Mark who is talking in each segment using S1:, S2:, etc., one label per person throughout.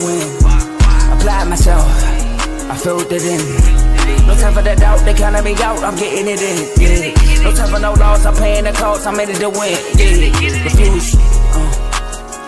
S1: Applied myself, I filled it in. No time for that doubt, they counted me out, I'm getting it in. Yeah. No time for no loss, I'm paying the cost, I'm in it to win. Yeah. Refuse.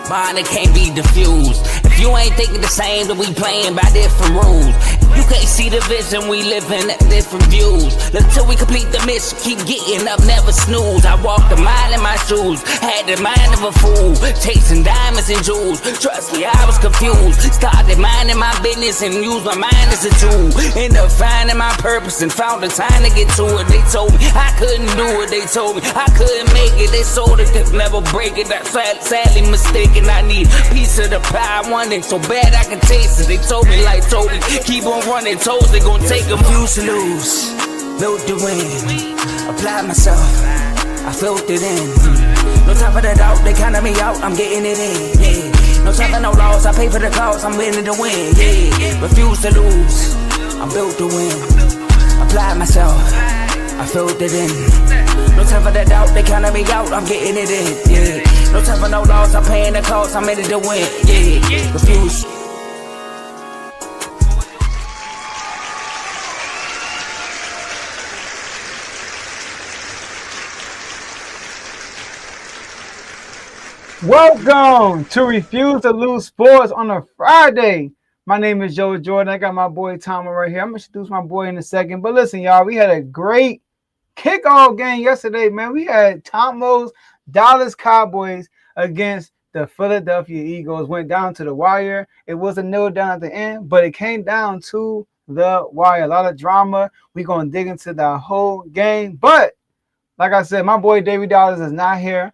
S1: Mine, it can't be diffused. If you ain't thinking the same, then we playing by different rules. You can't see the vision, we living at different views. Until we complete the mission, keep getting up, never snooze. I walked a mile in my shoes, had the mind of a fool, chasing diamonds and jewels. Trust me, I was confused. Started minding my business and used my mind as a tool. Ended up finding my purpose and found the time to get to it. They told me I couldn't do it, they told me I couldn't make it. They sold it, could never break it. That's sadly mistaken. I need a piece of the pie, I want it so bad I can taste it. They told me like Toby, keep on running toes, they gon' take them. Refuse to lose, built to win. Applied myself, I filled it in. No time for that doubt, they counted me out, I'm getting it in. Yeah. No time for no loss, I pay for the cost, I'm winning to win. Yeah. Refuse to lose, I'm built to win. Applied myself, I filled it in. No time for that doubt, they counted me out, I'm getting it in. Yeah. No time for no loss, I'm paying the cost, I'm in it to win. Yeah. Refuse.
S2: Welcome to Refuse to Lose Sports on a Friday. My name is Joe Jordan. I got my boy Tomo right here. I'm going to introduce my boy in a second. But listen, y'all, we had a great kickoff game yesterday, man. We had Tomo's Dallas Cowboys against the Philadelphia Eagles. Went down to the wire. It was a nil down at the end, but it came down to the wire. A lot of drama. We're going to dig into the whole game. But like I said, my boy Davey Dollars is not here.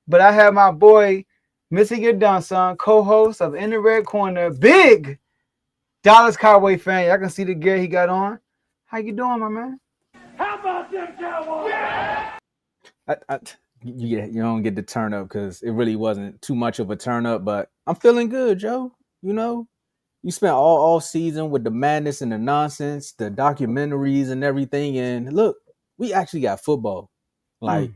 S2: But I have my boy, Missy Your Done Son, co-host of In the Red Corner, big Dallas Cowboy fan. Y'all can see the gear he got on. How you doing, my man?
S3: How about them Cowboys? Yeah!
S4: You don't get the turn up because it really wasn't too much of a turn up, but I'm feeling good, Joe. You know, you spent all season with the madness and the nonsense, the documentaries and everything, and look, we actually got football. Like,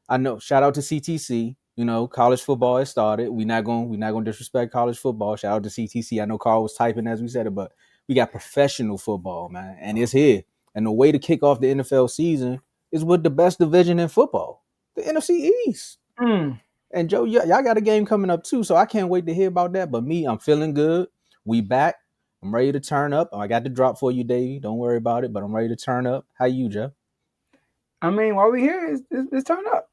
S4: I know, shout out to CTC. You know, college football has started. We're not gonna disrespect college football. Shout out to CTC. I know Carl was typing as we said it, but we got professional football, man, and it's here. And the way to kick off the NFL season is with the best division in football, the NFC East. And Joe, y'all got a game coming up too, so I can't wait to hear about that. But me, I'm feeling good. We back. I'm ready to turn up. I got the drop for you, Davey. Don't worry about it, but I'm ready to turn up. How you, Joe?
S2: I mean, while we here, it's turn up.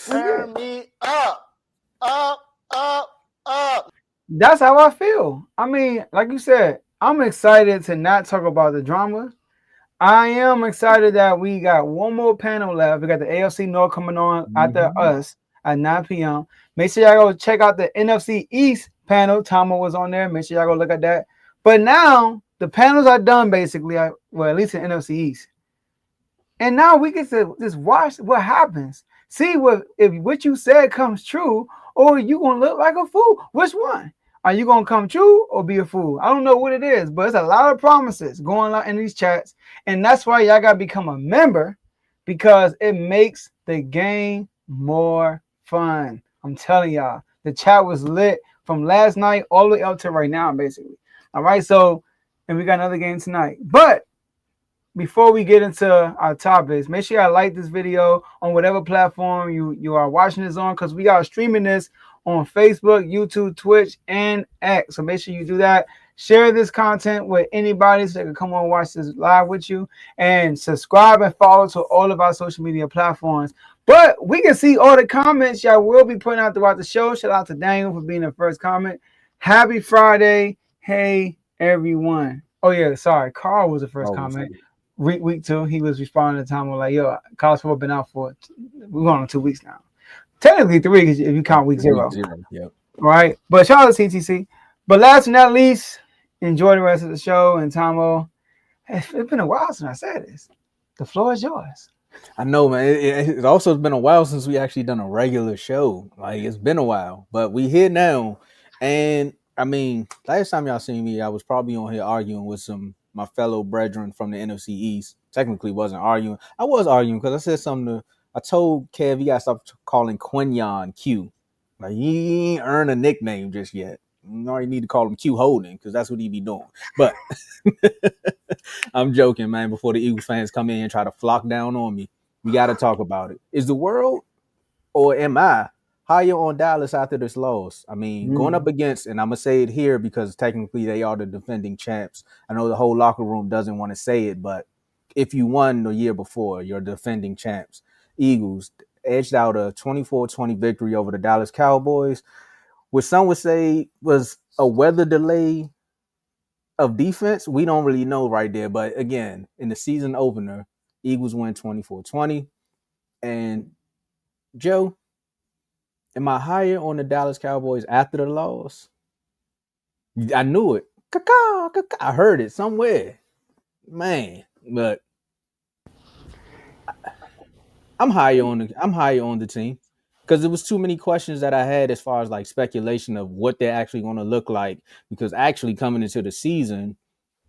S3: Turn me up.
S2: That's how I feel. I mean, like you said, I'm excited to not talk about the drama. I am excited that we got one more panel left. We got the AFC North coming on after us at 9 p.m. Make sure y'all go check out the NFC East panel. Tomo was on there. Make sure y'all go look at that. But now the panels are done basically, well, at least in NFC East. And now we get to just watch what happens. See if what you said comes true, or you gonna look like a fool. Which one? Are you gonna come true or be a fool? I don't know what it is, but it's a lot of promises going on in these chats, and that's why y'all gotta become a member because it makes the game more fun. I'm telling y'all, the chat was lit from last night all the way up to right now, basically. All right, so and we got another game tonight, but before we get into our topics, make sure you like this video on whatever platform you are watching this on, because we are streaming this on Facebook, YouTube, Twitch, and X. So make sure you do that. Share this content with anybody so they can come on and watch this live with you. And subscribe and follow to all of our social media platforms. But we can see all the comments y'all will be putting out throughout the show. Shout out to Daniel for being the first comment. Happy Friday. Hey, everyone. Oh, yeah, sorry. Carl was the first comment. Week 2, he was responding to Tom like, yo, college football been out for, we're going on 2 weeks now. Technically 3 if you count week 0.
S4: Yep.
S2: Right? But shout out to CTC. But last but not least, enjoy the rest of the show. And Tomo, it's been a while since I said this. The floor is yours.
S4: I know, man. It also been a while since we actually done a regular show. Like, it's been a while. But we here now. And, I mean, last time y'all seen me, I was probably on here arguing with my fellow brethren from the NFC East. Technically wasn't arguing. I was arguing because I said something I told Kev, you got to stop calling Quinyon Q. Like, he ain't earned a nickname just yet. You already need to call him Q Holding because that's what he be doing. But I'm joking, man. Before the Eagles fans come in and try to flock down on me, we got to talk about it. Is the world or am I higher on Dallas after this loss? I mean, going up against, and I'm going to say it here because technically they are the defending champs. I know the whole locker room doesn't want to say it, but if you won the year before, you're defending champs. Eagles edged out a 24-20 victory over the Dallas Cowboys, which some would say was a weather delay of defense. We don't really know right there. But again, in the season opener, Eagles win 24-20. And Joe, am I higher on the Dallas Cowboys after the loss? I knew it. I heard it somewhere. Man, but I'm higher on the team because there was too many questions that I had as far as like speculation of what they're actually going to look like. Because actually coming into the season,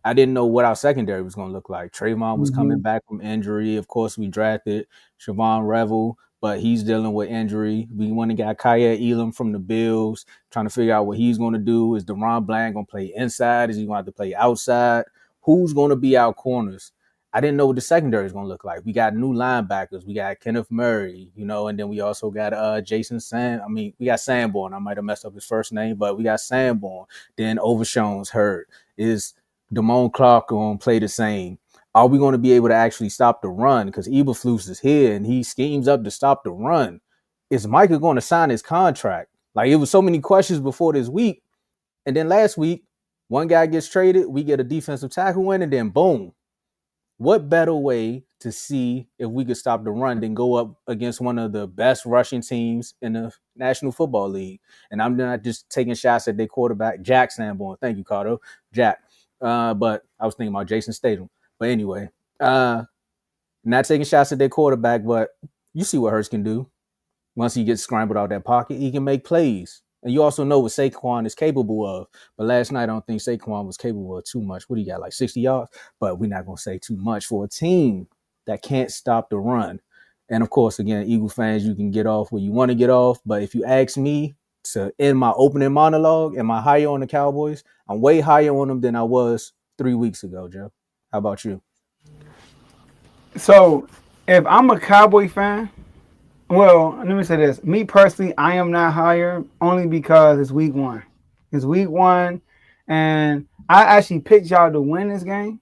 S4: I didn't know what our secondary was going to look like. Trayvon was coming back from injury. Of course, we drafted Siobhan Revel, but he's dealing with injury. We went and got Kaya Elam from the Bills, trying to figure out what he's going to do. Is Deron Bland going to play inside? Is he going to have to play outside? Who's going to be our corners? I didn't know what the secondary is going to look like. We got new linebackers. We got Kenneth Murray, and then we also got Jason Sam. I mean, we got Sanborn. I might have messed up his first name, but we got Sanborn. Then Overshone's hurt. Is Damone Clark going to play the same? Are we going to be able to actually stop the run? Because Eberflus is here and he schemes up to stop the run. Is Micah going to sign his contract? Like, it was so many questions before this week. And then last week, one guy gets traded. We get a defensive tackle win, and then boom. What better way to see if we could stop the run than go up against one of the best rushing teams in the National Football League? And I'm not just taking shots at their quarterback, Jack Sanborn. Thank you, Cardo. Jack. But I was thinking about Jason Statham. But anyway, not taking shots at their quarterback, but you see what Hurts can do. Once he gets scrambled out that pocket, he can make plays. And you also know what Saquon is capable of. But last night, I don't think Saquon was capable of too much. What do you got, like 60 yards? But we're not going to say too much for a team that can't stop the run. And, of course, again, Eagle fans, you can get off where you want to get off. But if you ask me to end my opening monologue, am I higher on the Cowboys? I'm way higher on them than I was 3 weeks ago, Joe. How about you?
S2: So, if I'm a Cowboy fan, well, let me say this. Me personally, I am not higher only because it's week one. It's week one, and I actually picked y'all to win this game.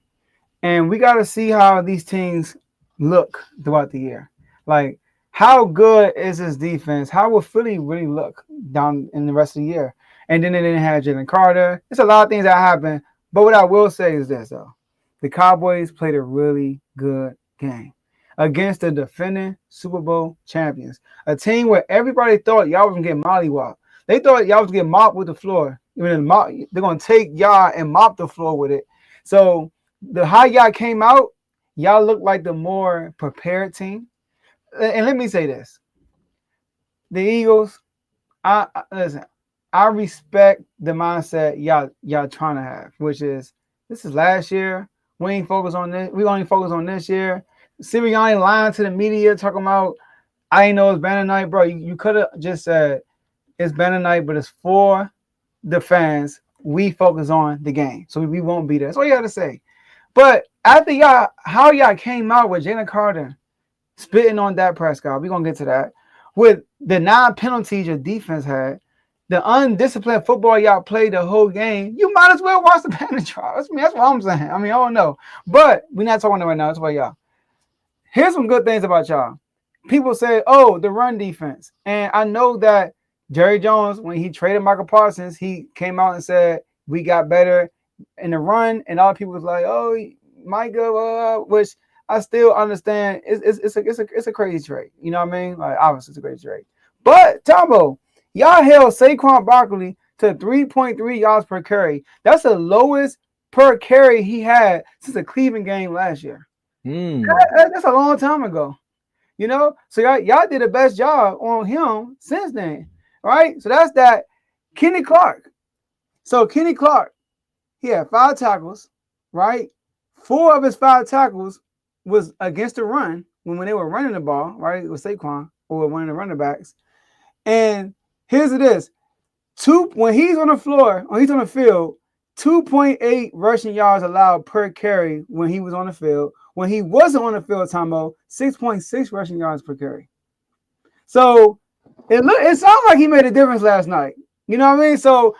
S2: And we got to see how these teams look throughout the year. Like, how good is this defense? How will Philly really look down in the rest of the year? And then they didn't have Jalen Carter. There's a lot of things that happen. But what I will say is this, though. The Cowboys played a really good game against the defending Super Bowl champions, a team where everybody thought y'all was going to get mollywopped. They thought y'all was going to get mopped with the floor. They're going to take y'all and mop the floor with it. So how y'all came out, y'all look like the more prepared team. And let me say this. The Eagles, listen, I respect the mindset y'all trying to have, which is this is last year. We ain't focused on this. We only focus on this year. Sirianni lying to the media talking about I ain't know it's banner night, bro. You could have just said it's banner night, but it's for the fans. We focus on the game, so we won't be there. That's all you got to say. But after how y'all came out with Jalen Carter spitting on Dak Prescott, we're gonna get to that. With the 9 penalties your defense had, the undisciplined football y'all played the whole game, you might as well watch the banner trial. That's what I'm saying. I mean, I don't know. But we're not talking about it right now. That's why y'all. Here's some good things about y'all. People say, oh, the run defense. And I know that Jerry Jones, when he traded Michael Parsons, he came out and said, we got better in the run. And all people was like, oh, Micah, which I still understand. It's a crazy trade. You know what I mean? Like, obviously, it's a crazy trade. But, Tomo, y'all held Saquon Barkley to 3.3 yards per carry. That's the lowest per carry he had since the Cleveland game last year. That's a long time ago, So y'all did the best job on him since then, right? So that's that. Kenny Clark. So Kenny Clark, he had 5 tackles, right? 4 of his 5 tackles was against the run when they were running the ball, right? With Saquon or one of the running backs. And here's it is. when he's on the floor, or he's on the field, 2.8 rushing yards allowed per carry when he was on the field. When he wasn't on the field, Tomo, 6.6 rushing yards per carry. So it sounds like he made a difference last night. You know what I mean? So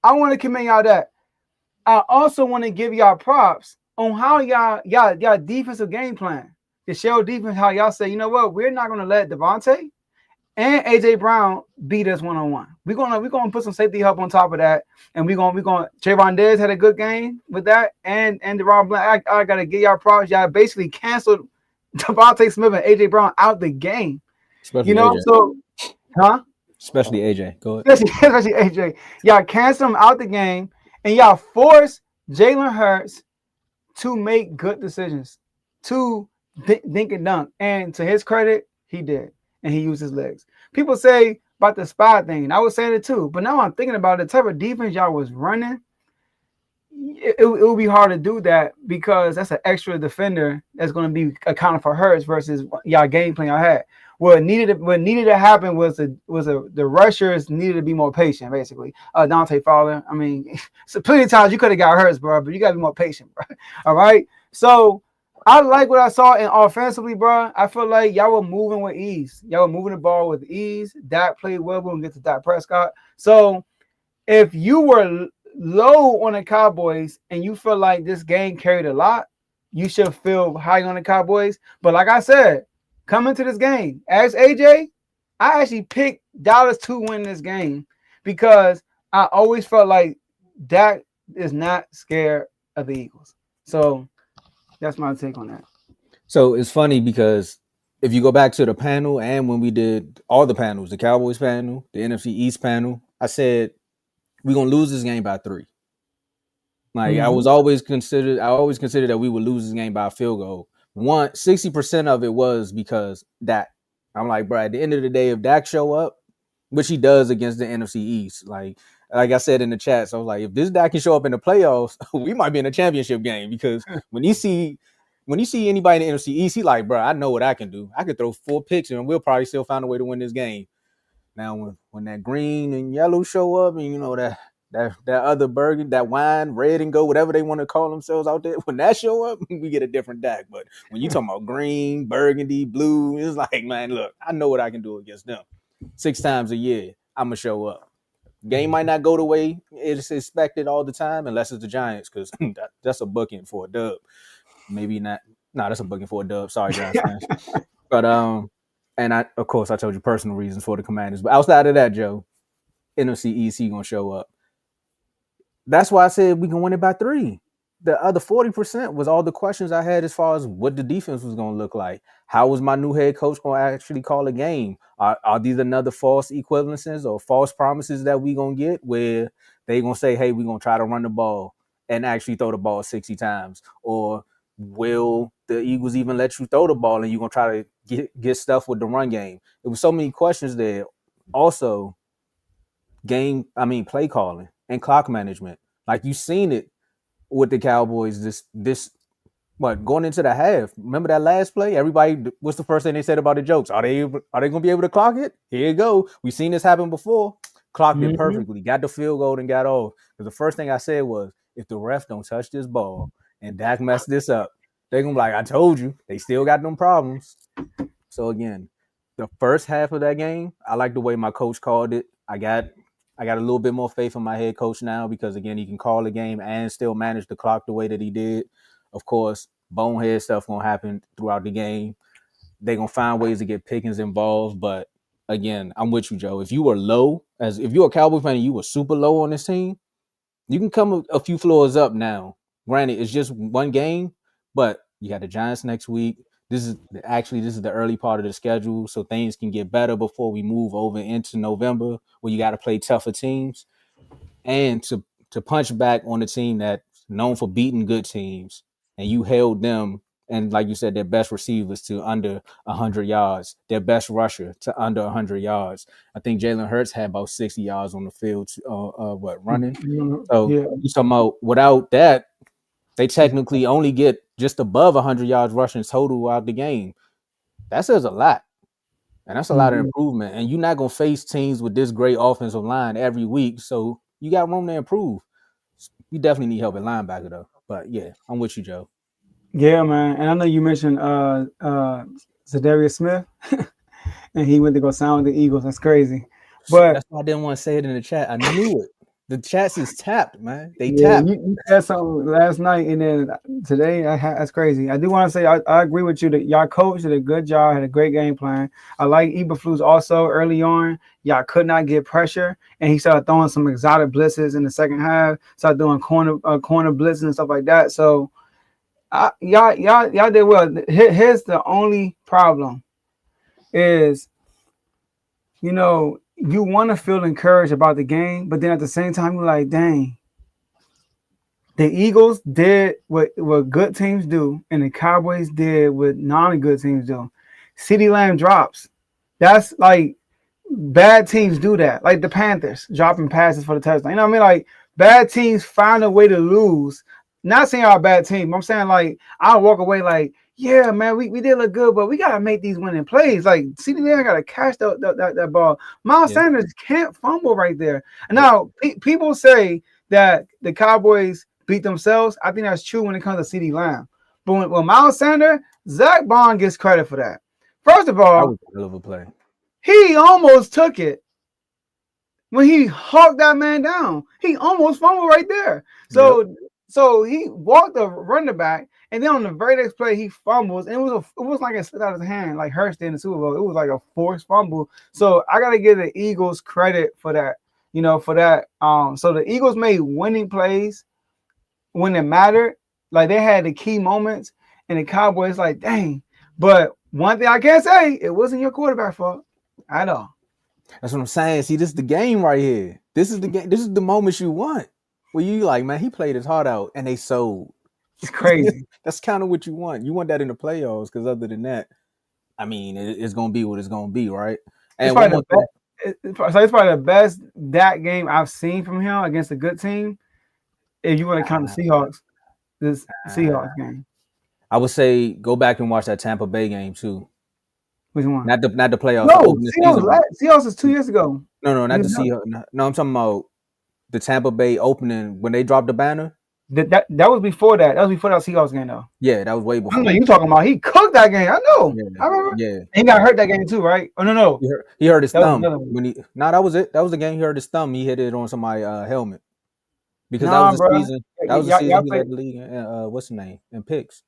S2: I want to commend y'all that. I also want to give y'all props on how y'all defensive game plan. The shell defense, how y'all say, you know what, we're not gonna let Devontae and AJ Brown beat us one-on-one. We're gonna put some safety help on top of that, and we're gonna Trayvon Diggs had a good game with that, and Deron Blank. I gotta give y'all props. Y'all basically canceled Devontae Smith and AJ Brown out the game.
S4: Especially
S2: You know,
S4: AJ.
S2: so
S4: Especially AJ. Go ahead.
S2: especially AJ. Y'all canceled him out the game, and y'all forced Jalen Hurts to make good decisions, to dink and dunk. And to his credit, he did. And he used his legs. People say about the spy thing, and I was saying it too. But now I'm thinking about the type of defense y'all was running. It would be hard to do that because that's an extra defender that's going to be accounting for Hurts versus y'all game plan y'all had. What needed to happen was the rushers needed to be more patient, basically. Dante Fowler. I mean, so plenty of times you could have got Hurts, bro, but you gotta be more patient, bro. All right. So I like what I saw in offensively, bro. I feel like y'all were moving with ease. Y'all were moving the ball with ease. Dak played well. We're gonna get to Dak Prescott. So if you were low on the Cowboys and you feel like this game carried a lot, you should feel high on the Cowboys. But like I said, coming to this game, as AJ, I actually picked Dallas to win this game because I always felt like Dak is not scared of the Eagles. So that's my take on that.
S4: So it's funny because if you go back to the panel and when we did all the panels, the Cowboys panel, the NFC East panel, I said we're gonna lose this game by 3. Like I always considered that we would lose this game by a field goal. 60% of it was because Dak. I'm like, bro, at the end of the day, if Dak show up, which he does against the NFC East, like I said in the chat, so I was like, if this Dak can show up in the playoffs, we might be in a championship game because when you see anybody in the NFC East, he like, bro, I know what I can do. I could throw 4 picks and we'll probably still find a way to win this game. Now, when that green and yellow show up, and you know that other burgundy, that wine, red and gold, whatever they want to call themselves out there, when that show up, we get a different Dak. But when you talking about green, burgundy, blue, it's like, man, look, I know what I can do against them. 6 times a year, I'm gonna show up. Game might not go the way it's expected all the time, unless it's the Giants, because that's a booking for a dub. Maybe not. No, that's a booking for a dub. Sorry, Giants fans. But and I told you personal reasons for the Commanders. But outside of that, Joe, NFC East, he gonna show up. That's why I said we can win it by 3. The other 40% was all the questions I had as far as what the defense was going to look like. How was my new head coach going to actually call a game? Are these another false equivalences or false promises that we going to get where they going to say, hey, we're going to try to run the ball and actually throw the ball 60 times? Or will the Eagles even let you throw the ball and you're going to try to get stuff with the run game? There was so many questions there. Also, play calling and clock management. Like you seen it with the Cowboys going into the half. Remember that last play? Everybody, what's the first thing they said about the jokes? Are they going to be able to clock it? Here you go. We've seen this happen before. Clocked it perfectly. Got the field goal and got off. Because the first thing I said was, if the ref don't touch this ball and Dak messed this up, they're going to be like, I told you. They still got them problems. So again, the first half of that game, I like the way my coach called it. I got a little bit more faith in my head coach now because, again, he can call the game and still manage the clock the way that he did. Of course, bonehead stuff going to happen throughout the game. They're going to find ways to get Pickens involved. But, again, I'm with you, Joe. If you were low, if you're a Cowboy fan and you were super low on this team, you can come a few floors up now. Granted, it's just one game, but you got the Giants next week. This is the early part of the schedule, so things can get better before we move over into November, where you got to play tougher teams, and to punch back on a team that's known for beating good teams, and you held them, and like you said, their best receivers to under 100 yards, their best rusher to under 100 yards. I think Jalen Hurts had about 60 yards on the field, running. So
S2: yeah.
S4: you talking about without that, they technically only get just above 100 yards rushing total out the game. That says a lot. And that's a lot of improvement. And you're not gonna face teams with this great offensive line every week. So you got room to improve. You definitely need help at linebacker though. But yeah, I'm with you, Joe.
S2: Yeah, man. And I know you mentioned Zadarius Smith, and he went to go sign with the Eagles. That's crazy. But
S4: That's why I didn't want to say it in the chat. I knew it. The chats is tapped, man. They
S2: yeah,
S4: tapped.
S2: you said something last night, and then today that's crazy. I do want to say I agree with you that y'all coach did a good job, had a great game plan. I like Eberflus also early on. Y'all could not get pressure, and he started throwing some exotic blitzes in the second half. Started doing corner blitzes and stuff like that. So y'all did well. Here's the only problem is, you want to feel encouraged about the game, but then at the same time you're like, dang. The Eagles did what good teams do, and the Cowboys did what non-good teams do. CeeDee Lamb drops. That's like bad teams do that. Like the Panthers dropping passes for the touchdown. You know what I mean? Like bad teams find a way to lose. Not saying I'm a bad team. I'm saying like I'll walk away like, yeah, man, we did look good, but we gotta make these winning plays. Like CeeDee Lamb gotta catch that ball. Miles Sanders can't fumble right there. And now people say that the Cowboys beat themselves. I think that's true when it comes to CeeDee Lamb. But when Miles Sanders, Zach Bond gets credit for that. First of
S4: That
S2: all,
S4: was a hell of a play.
S2: he almost took it when he hawked that man down. He almost fumbled right there. So he walked the running back, and then on the very next play he fumbles, and it was like it slipped out of his hand, like Hurst did in the Super Bowl. It was like a forced fumble. So I gotta give the Eagles credit for that. For that. So the Eagles made winning plays when it mattered. Like they had the key moments, and the Cowboys like, dang. But one thing I can't say, it wasn't your quarterback fault at all.
S4: That's what I'm saying. See, this is the game right here. This is the game. This is the moments you want. Where you like, man, he played his heart out and they sold.
S2: It's crazy.
S4: That's kind of what you want. You want that in the playoffs because other than that, I mean, it's gonna be what it's gonna be, right? And
S2: it's probably the best that game I've seen from him against a good team. If you want to count the Seahawks, this Seahawks game.
S4: I would say go back and watch that Tampa Bay game too.
S2: Which one?
S4: Not the playoffs.
S2: No, Seahawks is 2 years ago.
S4: No, not the Seahawks. No, I'm talking about the Tampa Bay opening when they dropped the banner.
S2: That was before that. That was before that Seahawks game, though.
S4: Yeah, that was way before.
S2: I know you talking about. He cooked that game. I know.
S4: Yeah,
S2: I remember.
S4: Yeah,
S2: he got hurt that game too, right? Oh no.
S4: He hurt his thumb when he. That was it. That was the game he hurt his thumb. He hit it on somebody's helmet because that was the season. That was the season he led the league. What's the name in picks?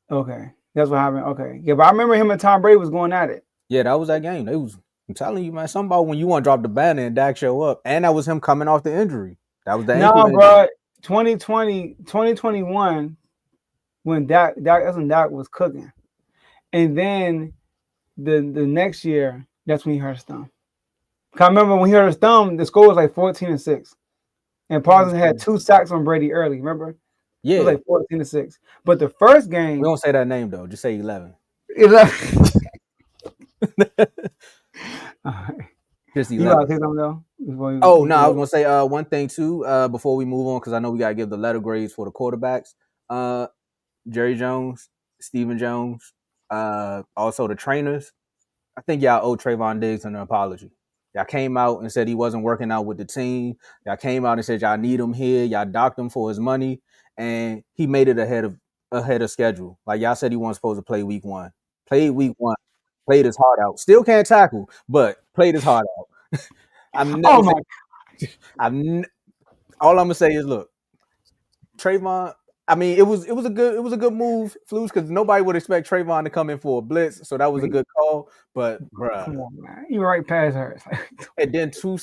S2: Okay, that's what happened. Okay, yeah, but I remember him and Tom Brady was going at it.
S4: Yeah, that was that game. I'm telling you, man. Something about when you want to drop the banner and Dak show up, and that was him coming off the injury. That was the ankle injury.
S2: Bro. 2021, when Dak was cooking, and then the next year, that's when he hurt his thumb. I remember when he hurt his thumb, the score was like 14-6, and Parsons had 2 sacks on Brady early. Remember?
S4: Yeah,
S2: it was like 14-6. But the first game,
S4: we don't say that name though. Just say 11.
S2: 11. All right.
S4: Just 11.
S2: You gotta say something though?
S4: I was gonna say one thing too before we move on because I know we gotta give the letter grades for the quarterbacks. Jerry Jones, Stephen Jones, also the trainers. I think y'all owe Trayvon Diggs an apology. Y'all came out and said he wasn't working out with the team. Y'all came out and said y'all need him here. Y'all docked him for his money, and he made it ahead of schedule. Like y'all said, he wasn't supposed to play week 1. Played week 1. Played his heart out. Still can't tackle, but played his heart out. All I'm gonna say is, look, Trayvon. I mean, it was a good move, Flus, because nobody would expect Trayvon to come in for a blitz, so that was a good call. But bruh,
S2: come on, man, you right past her.
S4: And then 2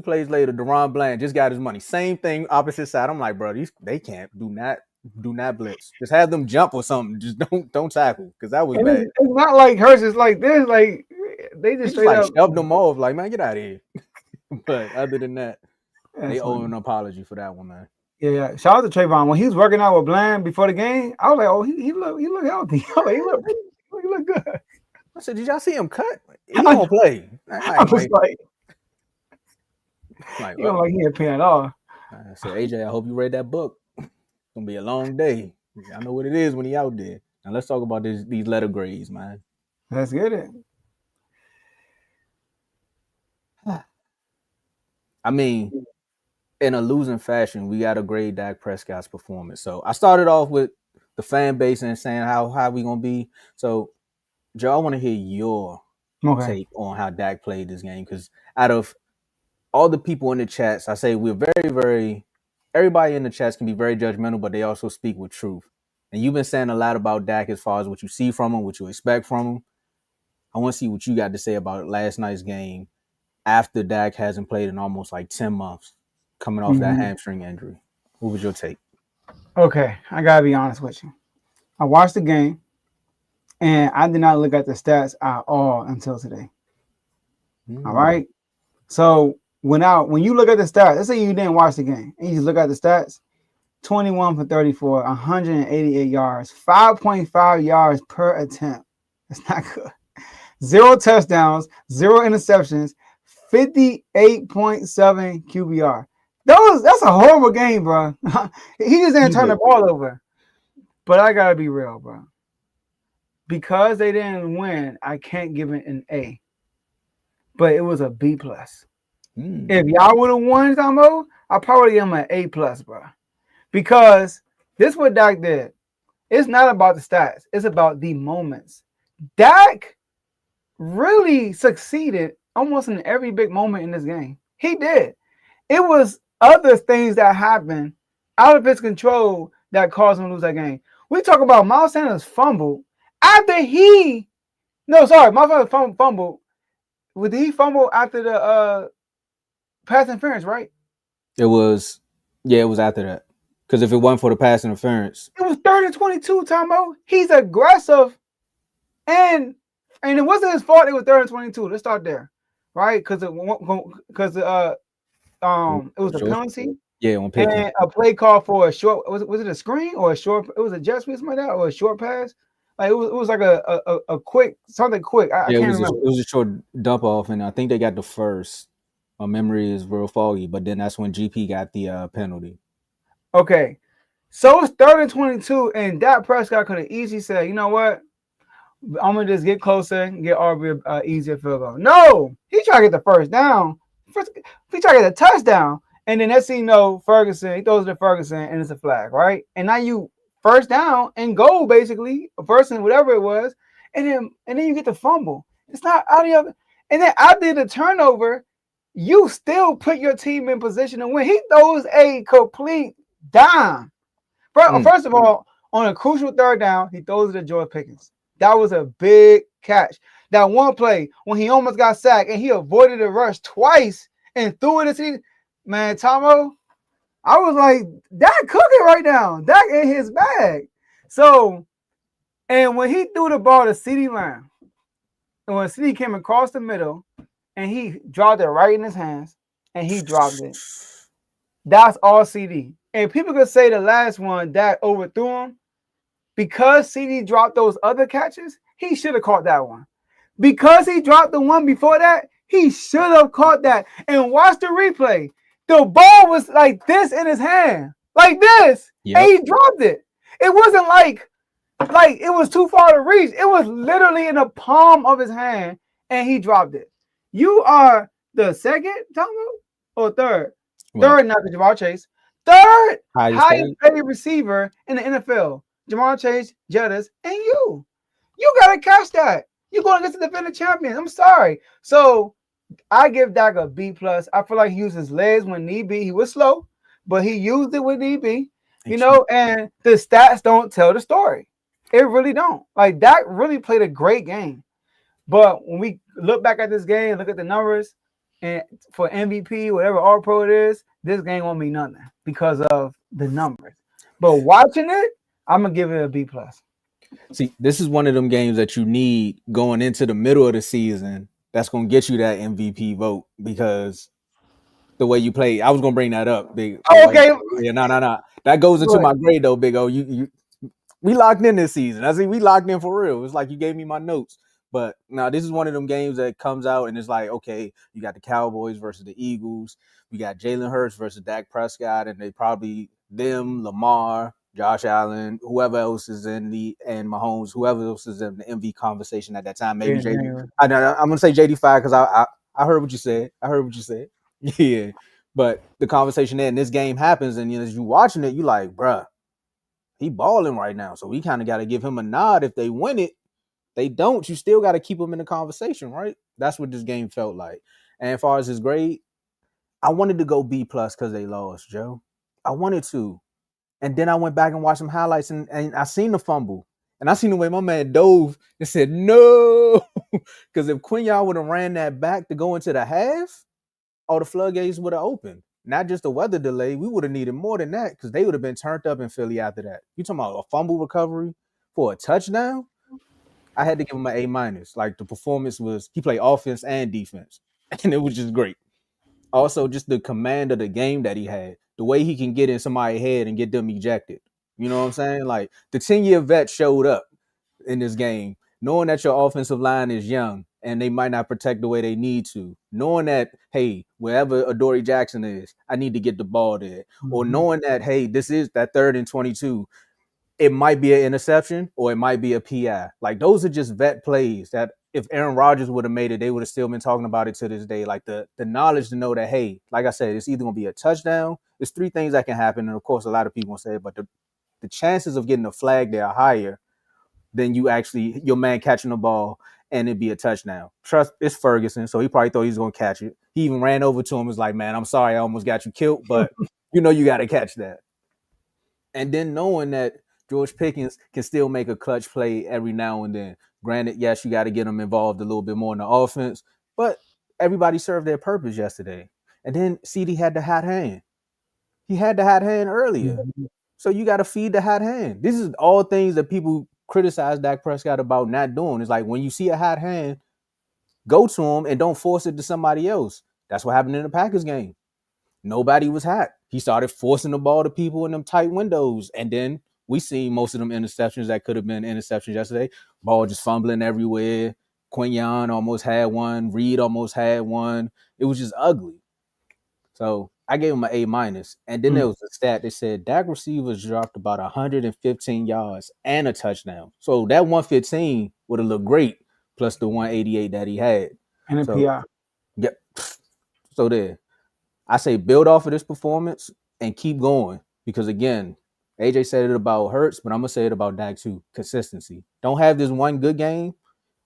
S4: plays later, Deron Bland just got his money. Same thing, opposite side. I'm like, bro, they can't do not blitz. Just have them jump or something. Just don't tackle because that was bad.
S2: It's not like hers. It's like this. Like they just straight up
S4: shoved them off. Like, man, get out of here. But other than that, they owe an apology for that one, man.
S2: Yeah. Shout out to Trayvon. When he was working out with Bland before the game, I was like, oh, he look healthy. He look good.
S4: I said, did y'all see him cut? He don't play.
S2: I was like you don't like he ain't paying at all.
S4: I said, AJ, I hope you read that book. It's gonna be a long day. I know what it is when he out there. Now let's talk about these letter grades, man.
S2: Let's get it.
S4: I mean, in a losing fashion, we got to grade Dak Prescott's performance. So I started off with the fan base and saying how we gonna be. So Joe, I want to hear your
S2: Okay.
S4: take on how Dak played this game because out of all the people in the chats, I say we're very. Everybody in the chats can be very judgmental, but they also speak with truth. And you've been saying a lot about Dak as far as what you see from him, what you expect from him. I want to see what you got to say about last night's game after Dak hasn't played in almost like 10 months, coming off that hamstring injury. What was your take?
S2: Okay, I gotta be honest with you. I watched the game, and I did not look at the stats at all until today. All right. So when you look at the stats, let's say you didn't watch the game and you just look at the stats, 21 for 34, 188 yards, 5.5 yards per attempt. That's not good. 0 touchdowns, 0 interceptions, 58.7 QBR. That's a horrible game, bro. He just didn't turn the ball over. But I gotta be real, bro. Because they didn't win, I can't give it an A. But it was a B plus. If y'all would have won, Tomo, I probably am an A plus, bro. Because this is what Dak did. It's not about the stats. It's about the moments. Dak really succeeded almost in every big moment in this game. He did. It was other things that happened out of his control that caused him to lose that game. We talk about Miles Sanders fumbled after Miles Sanders fumbled. Did he fumble after the pass interference, right?
S4: It was after that. Because if it wasn't for the pass interference,
S2: it was 3rd and 22, Tomo. He's aggressive, and it wasn't his fault. It was 3rd and 22. Let's start there, right? Because it was a penalty.
S4: Yeah, on Pickens.
S2: And a play call for a short. Was it a screen or a short? It was a jet sweep, something like that, or a short pass. Like it was like a quick something quick. I can't remember.
S4: It was a short dump off, and I think they got the first. My memory is real foggy, but then that's when GP got the penalty.
S2: Okay, so it's 3rd and 22, and Dak Prescott could have easily said, "You know what? I'm gonna just get closer and get Aubrey easier field goal." No, he tried to get the first down. He tried to get a touchdown, and then next thing you know, Ferguson, he throws it to Ferguson, and it's a flag, right? And now you first down and goal, basically, a person, whatever it was, and then you get the fumble. It's not out of your. And then after the turnover, you still put your team in position to win. He throws a complete dime. First of all, on a crucial 3rd down, he throws it to George Pickens. That was a big catch. That one play when he almost got sacked and he avoided the rush twice and threw it to man, Tomo. I was like, Dak cooking right now. Dak in his bag. So, and when he threw the ball to CeeDee Lamb, and when CeeDee came across the middle and he dropped it right in his hands and he dropped it. That's all CeeDee. And people could say the last one, Dak overthrew him. Because CeeDee dropped those other catches, he should have caught that one. Because he dropped the one before that, he should have caught that. And watch the replay. The ball was like this in his hand. Like this. Yep. And he dropped it. It wasn't like it was too far to reach. It was literally in the palm of his hand, and he dropped it. You are the second, Tomo, or third? What? Third, not the Jamar Chase. Third highest paid receiver in the NFL. Jamar Chase, Jettis, and you. You got to catch that. You're going against the defending champion. I'm sorry. So I give Dak a B+. I feel like he used his legs when need be. He was slow, but he used it when need be. You know, and the stats don't tell the story. It really don't. Like, Dak really played a great game. But when we look back at this game, look at the numbers, and for MVP, whatever All-Pro it is, this game won't mean nothing because of the numbers. But watching it, I'm going to give it a B+.
S4: See, this is one of them games that you need going into the middle of the season that's going to get you that MVP vote because the way you play. I was going to bring that up, Big.
S2: Oh, okay.
S4: Yeah, no. That goes into my grade, though, Big O. We locked in this season. I see we locked in for real. It's like you gave me my notes. But now this is one of them games that comes out and it's like, okay, you got the Cowboys versus the Eagles. We got Jalen Hurts versus Dak Prescott, and they probably Lamar, Josh Allen, whoever else is in and Mahomes, whoever else is in the MV conversation at that time. Maybe JD. I'm gonna say JD5 because I heard what you said. Yeah, but the conversation there and this game happens, and as you watching it, you like, bruh, he balling right now. So we kind of got to give him a nod if they win it. They don't, you still got to keep him in the conversation, right? That's what this game felt like. And as far as his grade, I wanted to go B plus because they lost, Joe. I wanted to. And then I went back and watched some highlights and I seen the fumble. And I seen the way my man dove and said, no. Because if Quinyon would have ran that back to go into the half, all the floodgates would have opened. Not just the weather delay. We would have needed more than that because they would have been turned up in Philly after that. You talking about a fumble recovery for a touchdown? I had to give him an A minus. Like the performance was, he played offense and defense. And it was just great. Also, just the command of the game that he had, the way he can get in somebody's head and get them ejected. You know what I'm saying? Like the 10-year vet showed up in this game, knowing that your offensive line is young and they might not protect the way they need to, knowing that, hey, wherever Adoree Jackson is, I need to get the ball there. Or knowing that, hey, this is that 3rd and 22. It might be an interception or it might be a PI. Like those are just vet plays that if Aaron Rodgers would have made it, they would have still been talking about it to this day. Like the knowledge to know that, hey, like I said, it's either going to be a touchdown. There's 3 things that can happen. And of course, a lot of people will say it, but the chances of getting a flag there are higher than you actually, your man catching the ball and it'd be a touchdown. Trust, it's Ferguson, so he probably thought he was going to catch it. He even ran over to him, was like, man, I'm sorry, I almost got you killed, but you got to catch that. And then knowing that George Pickens can still make a clutch play every now and then. Granted, yes, you got to get him involved a little bit more in the offense, but everybody served their purpose yesterday. And then CD had the hot hand. He had the hot hand earlier. So you got to feed the hot hand. This is all things that people criticize Dak Prescott about not doing. It's like when you see a hot hand, go to him and don't force it to somebody else. That's what happened in the Packers game. Nobody was hot. He started forcing the ball to people in them tight windows. And then we seen most of them interceptions that could have been interceptions yesterday. Ball just fumbling everywhere. Quinyon almost had one. Reed almost had one. It was just ugly. So I gave him an A minus. And then there was a stat that said Dak receivers dropped about 115 yards and a touchdown. So that 115 would have looked great, plus the 188 that he had.
S2: And a PI.
S4: Yep. So there. I say build off of this performance and keep going. Because again, AJ said it about Hurts, but I'm going to say it about Dak too. Consistency. Don't have this one good game,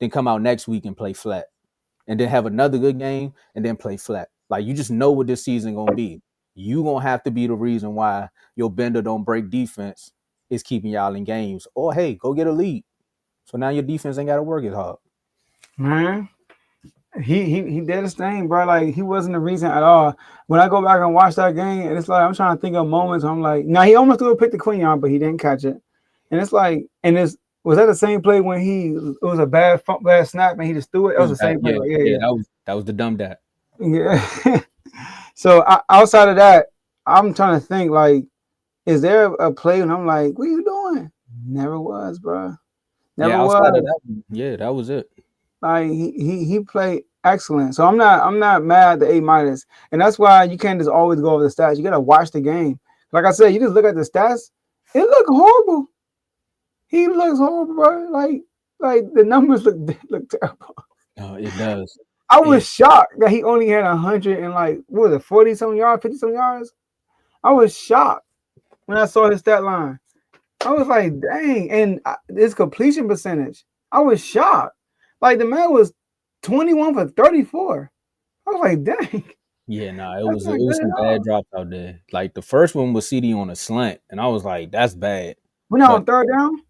S4: then come out next week and play flat. And then have another good game and then play flat. Like you just know what this season going to be. You going to have to be the reason why your bender don't break defense is keeping y'all in games. Or hey, go get a lead. So now your defense ain't got to work as hard.
S2: Man. He did his thing, bro. Like he wasn't the reason at all. When I go back and watch that game, and it's like I'm trying to think of moments. I'm like, now he almost threw a pick to Quinyon, but he didn't catch it. And it's like, was that the same play when it was a bad snap and he just threw it? It was the same play.
S4: Yeah. That was the dumb dad.
S2: Yeah. So outside of that, I'm trying to think like, is there a play when I'm like, what are you doing? Never was, bro. Never was.
S4: That was it.
S2: Like he played excellent. So I'm not mad at the A minus. And that's why you can't just always go over the stats. You gotta watch the game. Like I said, you just look at the stats, it look horrible. He looks horrible, bro. Like the numbers look terrible.
S4: Oh, it does.
S2: I was shocked that he only had 100 and like what was it, 40-some yards, 50-some yards. I was shocked when I saw his stat line. I was like, dang, and his completion percentage. I was shocked. Like the man was 21 for 34. I was like, dang.
S4: Yeah, it was some bad drops out there. Like the first one was CD on a slant, and I was like, that's bad.
S2: We're not on 3rd down?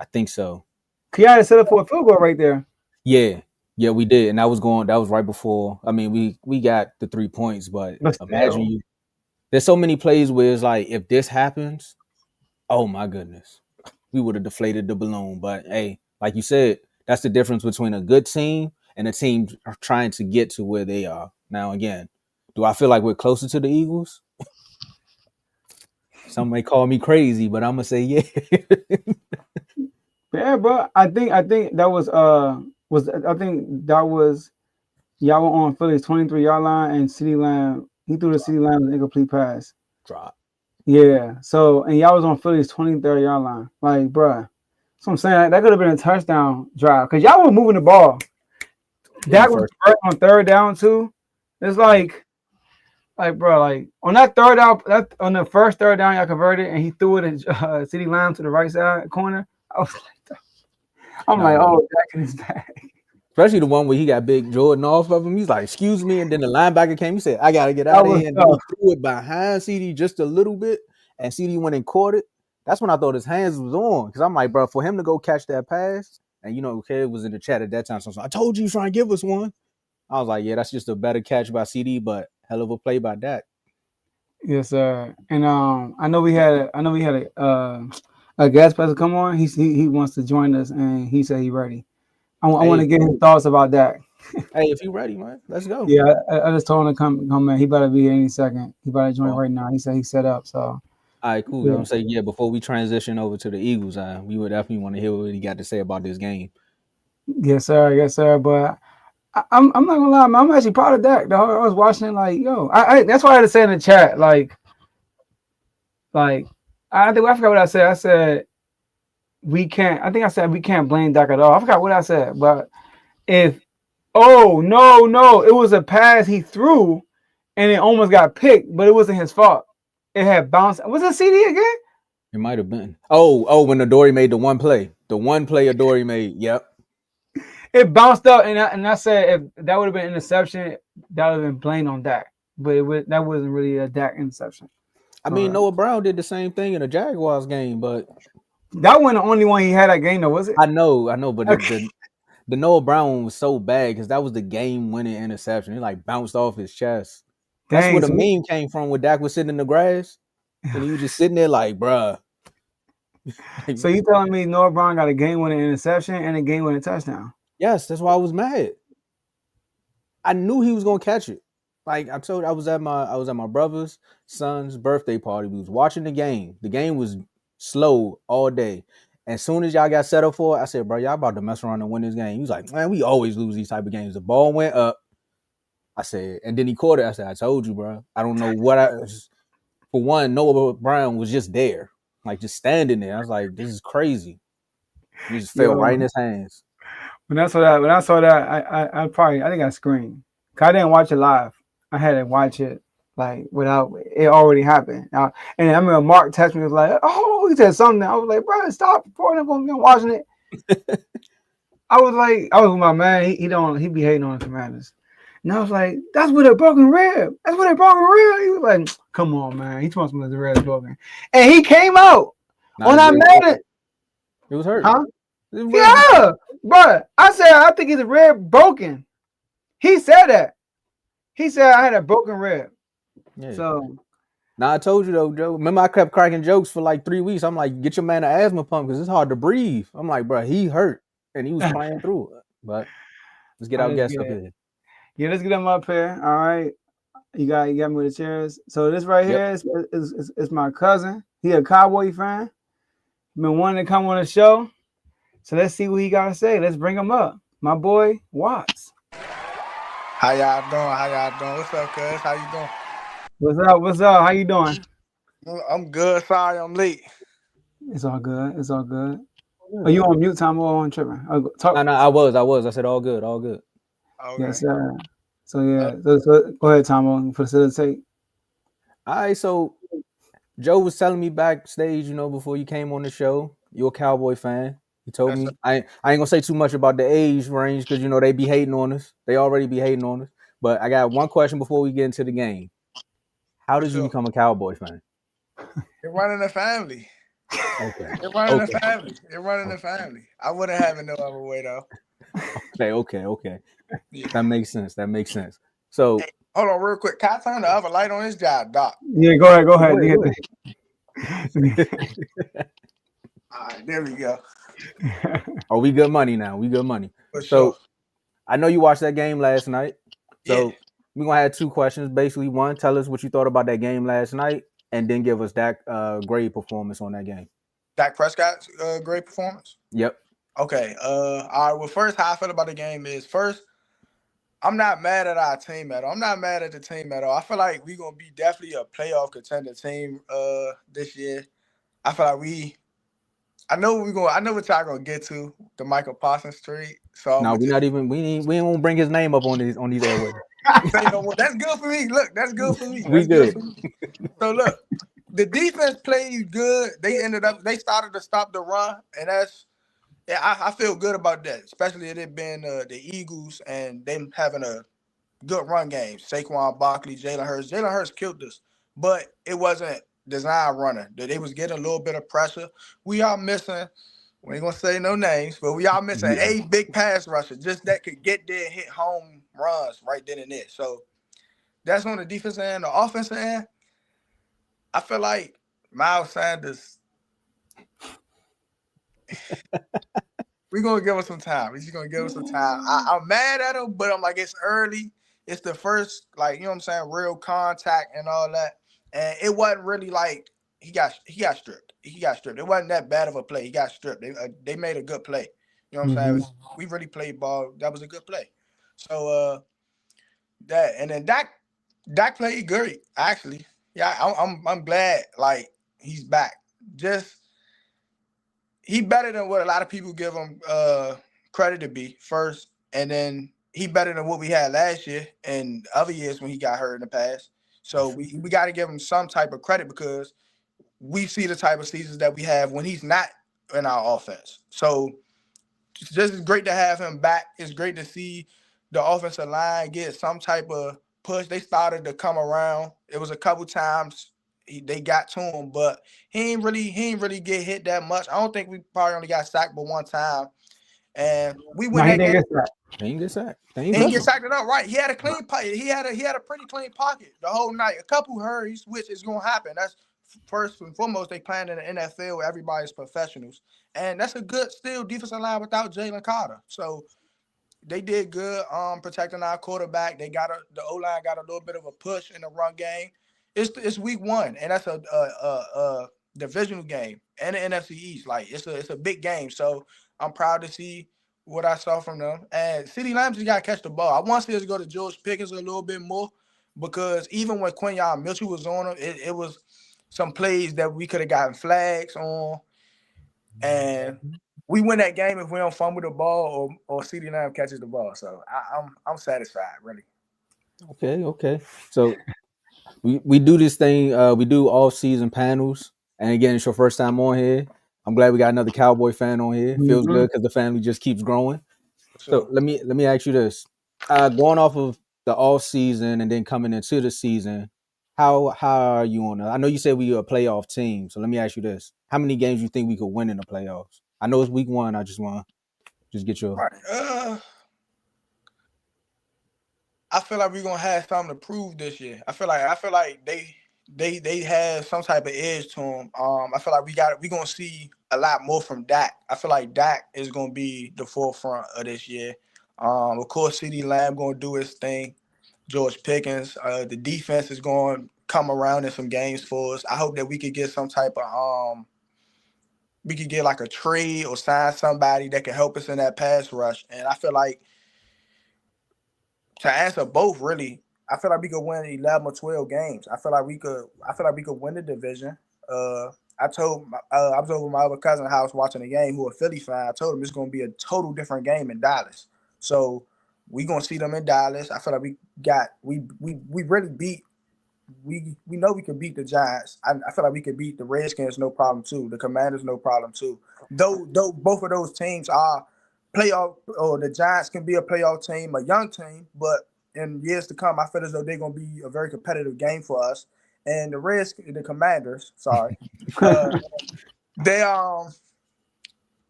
S4: I think so.
S2: Kiana set up for a field goal right there.
S4: Yeah, we did. And that was right before. I mean, we got the 3 points, but imagine there's so many plays where it's like, if this happens, oh my goodness, we would have deflated the balloon. But hey, like you said, that's the difference between a good team and a team trying to get to where they are. Now, again, do I feel like we're closer to the Eagles? Some may call me crazy, but I'm gonna say yeah.
S2: Yeah, bro. I think that was y'all were on Philly's 23-yard line and CeeDee Lamb. He threw the CeeDee Lamb an incomplete pass.
S4: Drop.
S2: Yeah. So and y'all was on Philly's 23rd yard line. Like, bruh. So I'm saying that could have been a touchdown drive because y'all were moving the ball. Dak was first on third down too. It's like, bro, like on that third down, that on the first third down, y'all converted, and he threw it at CD Lamb to the right side corner. I was like, oh, Dak in his bag.
S4: Especially the one where he got Big Jordan off of him. He's like, excuse me. And then the linebacker came. He said, I got to get out of here. And then he threw it behind CD just a little bit. And CD went and caught it. That's when I thought his hands was on. Because I'm like, bro, for him to go catch that pass. And, you know, Kid was in the chat at that time. So I told you he's trying to give us one. I was like, yeah, that's just a better catch by CD. But hell of a play by Dak.
S2: Yes, sir. And I know we had a guest person come on. He wants to join us, and he said he's ready. I want to get his thoughts about that.
S4: Hey, if you ready, man, let's go.
S2: Yeah, I just told him to come in. He better be here any second. He better join right now. He said he's set up. So,
S4: all right, cool. Yeah. I'm saying, yeah, before we transition over to the Eagles, we would definitely want to hear what he got to say about this game.
S2: Yes, sir. Yes, sir. But I'm not gonna lie, man. I'm actually proud of Dak. I was watching like, yo, I that's why I had to say in the chat, like I forgot what I said. I said we can't. I think I said we can't blame Dak at all. I forgot what I said, but if no, it was a pass he threw, and it almost got picked, but it wasn't his fault. It had bounced. Was it CD again?
S4: It might have been. Oh, when Adoree made the one play Adoree made. Yep.
S2: It bounced up, and I said if that would have been an interception, that would have been blamed on Dak. But that wasn't really a Dak interception.
S4: I mean, Noah Brown did the same thing in the Jaguars game, but
S2: that wasn't the only one he had that game, though, was it?
S4: I know, but the Noah Brown one was so bad because that was the game-winning interception. It like bounced off his chest. That's where the meme came from. Where Dak was sitting in the grass, and he was just sitting there like, bruh.
S2: So you telling me Noah Brown got a game-winning interception and a game-winning touchdown?
S4: Yes, that's why I was mad. I knew he was gonna catch it. Like I told you, I was at my brother's son's birthday party. We was watching the game. The game was slow all day. As soon as y'all got set up for it, I said, bro, y'all about to mess around and win this game. He was like, man, we always lose these type of games. The ball went up. I said, and then he caught it. I said, I told you, bro. I don't know what for one, Noah Brown was just there. Like just standing there. I was like, this is crazy. He just fell right in his hands.
S2: When I saw that, I think I screamed. Cause I didn't watch it live. I had to watch it like without it already happened. And I remember Mark texted me, was like, "Oh, he said something." I was like, "Bro, stop reporting. I'm watching it." I was with my man. He be hating on the Commanders. And I was like, "That's with a broken rib. That's with a broken rib." He was like, "Come on, man. He wants me the rib broken." And he came out on that man.
S4: It was hurt.
S2: Huh? Yeah, but I said I think his rib broken. He said that. He said I had a broken rib. Yeah. So
S4: now I told you though, Joe. Remember I kept cracking jokes for like 3 weeks. I'm like, get your man an asthma pump because it's hard to breathe. I'm like, bro, he hurt and he was playing through it. But let's get our guests up here.
S2: Yeah, let's get them up here. All right. You got me with the chairs. So this right here is my cousin. He a Cowboy fan. Been wanting to come on the show. So let's see what he got to say. Let's bring him up. My boy, Watts.
S3: How y'all doing? What's up, cuz? How you doing?
S2: What's up? How you doing?
S3: I'm good. Sorry I'm late.
S2: It's all good. Are you on mute, Tomo, or on tripping?
S4: No, I was. I said all good.
S3: Okay.
S2: Yes, sir. So, yeah. So go ahead, Tomo, facilitate.
S4: All right, so Joe was telling me backstage, before you came on the show, you're a Cowboy fan. He told me I ain't gonna say too much about the age range because they be hating on us. They already be hating on us. But I got one question before we get into the game. How did you become a Cowboy fan?
S3: It running the family.
S4: Okay.
S3: It running the family. I wouldn't have it no other way though.
S4: Okay. Yeah. That makes sense. So
S3: hey, hold on real quick. Can I turn the other light on this job, Doc?
S2: Yeah, go ahead.
S3: All right, there we go.
S4: Oh, we good money now.
S3: For sure.
S4: I know you watched that game last night. So we're going to have two questions. Basically, one, tell us what you thought about that game last night, and then give us that grade performance on that game.
S3: Dak Prescott's great performance?
S4: Yep.
S3: Okay. All right. Well, first, how I feel about the game is first, I'm not mad at our team at all. I'm not mad at the team at all. I feel like we're gonna be definitely a playoff contender team this year. I feel like I know what y'all gonna get to the Michael Parsons trade. So I'm
S4: No,
S3: gonna
S4: we
S3: just
S4: not even. We won't bring his name up on these airways.
S3: say no more. That's good for me. Look, that's good for me.
S4: We
S3: That's good
S4: good.
S3: for me. So look, the defense played good. They started to stop the run, and I feel good about that, especially it being the Eagles and them having a good run game. Saquon Barkley, Jalen Hurts. Jalen Hurts killed us, but it wasn't design running. They was getting a little bit of pressure. We are missing. We ain't gonna say no names, but we are missing
S4: Yeah.
S3: a big pass rusher just that could get there and hit home runs right then and there. So that's on the defense end. The offensive end, I feel like Miles Sanders. We're gonna give him some time. He's gonna give him some time. I'm mad at him, but I'm like, it's early. It's the first, like, you know what I'm saying, real contact and all that. And it wasn't really like he got stripped. He got stripped. It wasn't that bad of a play. He got stripped. They made a good play. You know what I'm saying? We really played ball. That was a good play. So that and then Dak played great actually. Yeah, I'm glad like he's back. Just he better than what a lot of people give him credit to be first, and then he better than what we had last year and other years when he got hurt in the past. So we got to give him some type of credit because we see the type of seasons that we have when he's not in our offense. So it's just great to have him back. It's great to see the offensive line get some type of push. They started to come around. It was a couple times they got to him, but he ain't really get hit that much. I don't think we probably only got sacked but one time, and we
S2: No,
S3: win
S2: he
S3: that
S2: didn't
S3: game.
S2: get that.
S4: They ain't get sacked. They ain't
S3: And he
S4: press
S3: get
S4: him.
S3: sacked it up right. He had a clean pocket. He had a pretty clean pocket the whole night. A couple hurries, which is gonna happen. That's first and foremost. They playing in the NFL where everybody's professionals, and that's a good still defensive line without Jalen Carter. So they did good protecting our quarterback. The O line got a little bit of a push in the run game. It's week one, and that's a divisional game and the NFC East. Like it's a big game. So I'm proud to see what I saw from them. And CeeDee Lamb just got to catch the ball. I want to see us go to George Pickens a little bit more because even when Quinyon Mitchell was on him, it was some plays that we could have gotten flags on, and we win that game if we don't fumble the ball or CeeDee Lamb catches the ball. So I'm satisfied, really.
S4: Okay. So we do this thing. We do all season panels, and again, it's your first time on here. I'm glad we got another Cowboy fan on here. Feels good because the family just keeps growing.
S3: For
S4: So
S3: sure.
S4: let me ask you this: going off of the off season and then coming into the season, how are you on? I know you said we are a playoff team, so let me ask you this: how many games you think we could win in the playoffs? I know it's week one. I just want to just get your
S3: Right. I feel like we're gonna have something to prove this year. I feel like they have some type of edge to them. I feel like we're gonna see a lot more from Dak. I feel like Dak is gonna be the forefront of this year. Of course, CeeDee Lamb gonna do his thing. George Pickens, the defense is going to come around in some games for us. I hope that we could get some type of we could get like a trade or sign somebody that can help us in that pass rush. And I feel like to answer both really, I feel like we could win 11 or 12 games. I feel like we could win the division. I was over my other cousin's house watching a game who a Philly fan. I told him it's gonna be a total different game in Dallas. So we gonna see them in Dallas. I feel like we really beat we know we can beat the Giants. I feel like we can beat the Redskins no problem too. The Commanders no problem too. Though both of those teams are playoff, or the Giants can be a playoff team, a young team, but in years to come, I feel as though they're gonna be a very competitive game for us. And the Commanders, sorry, uh, they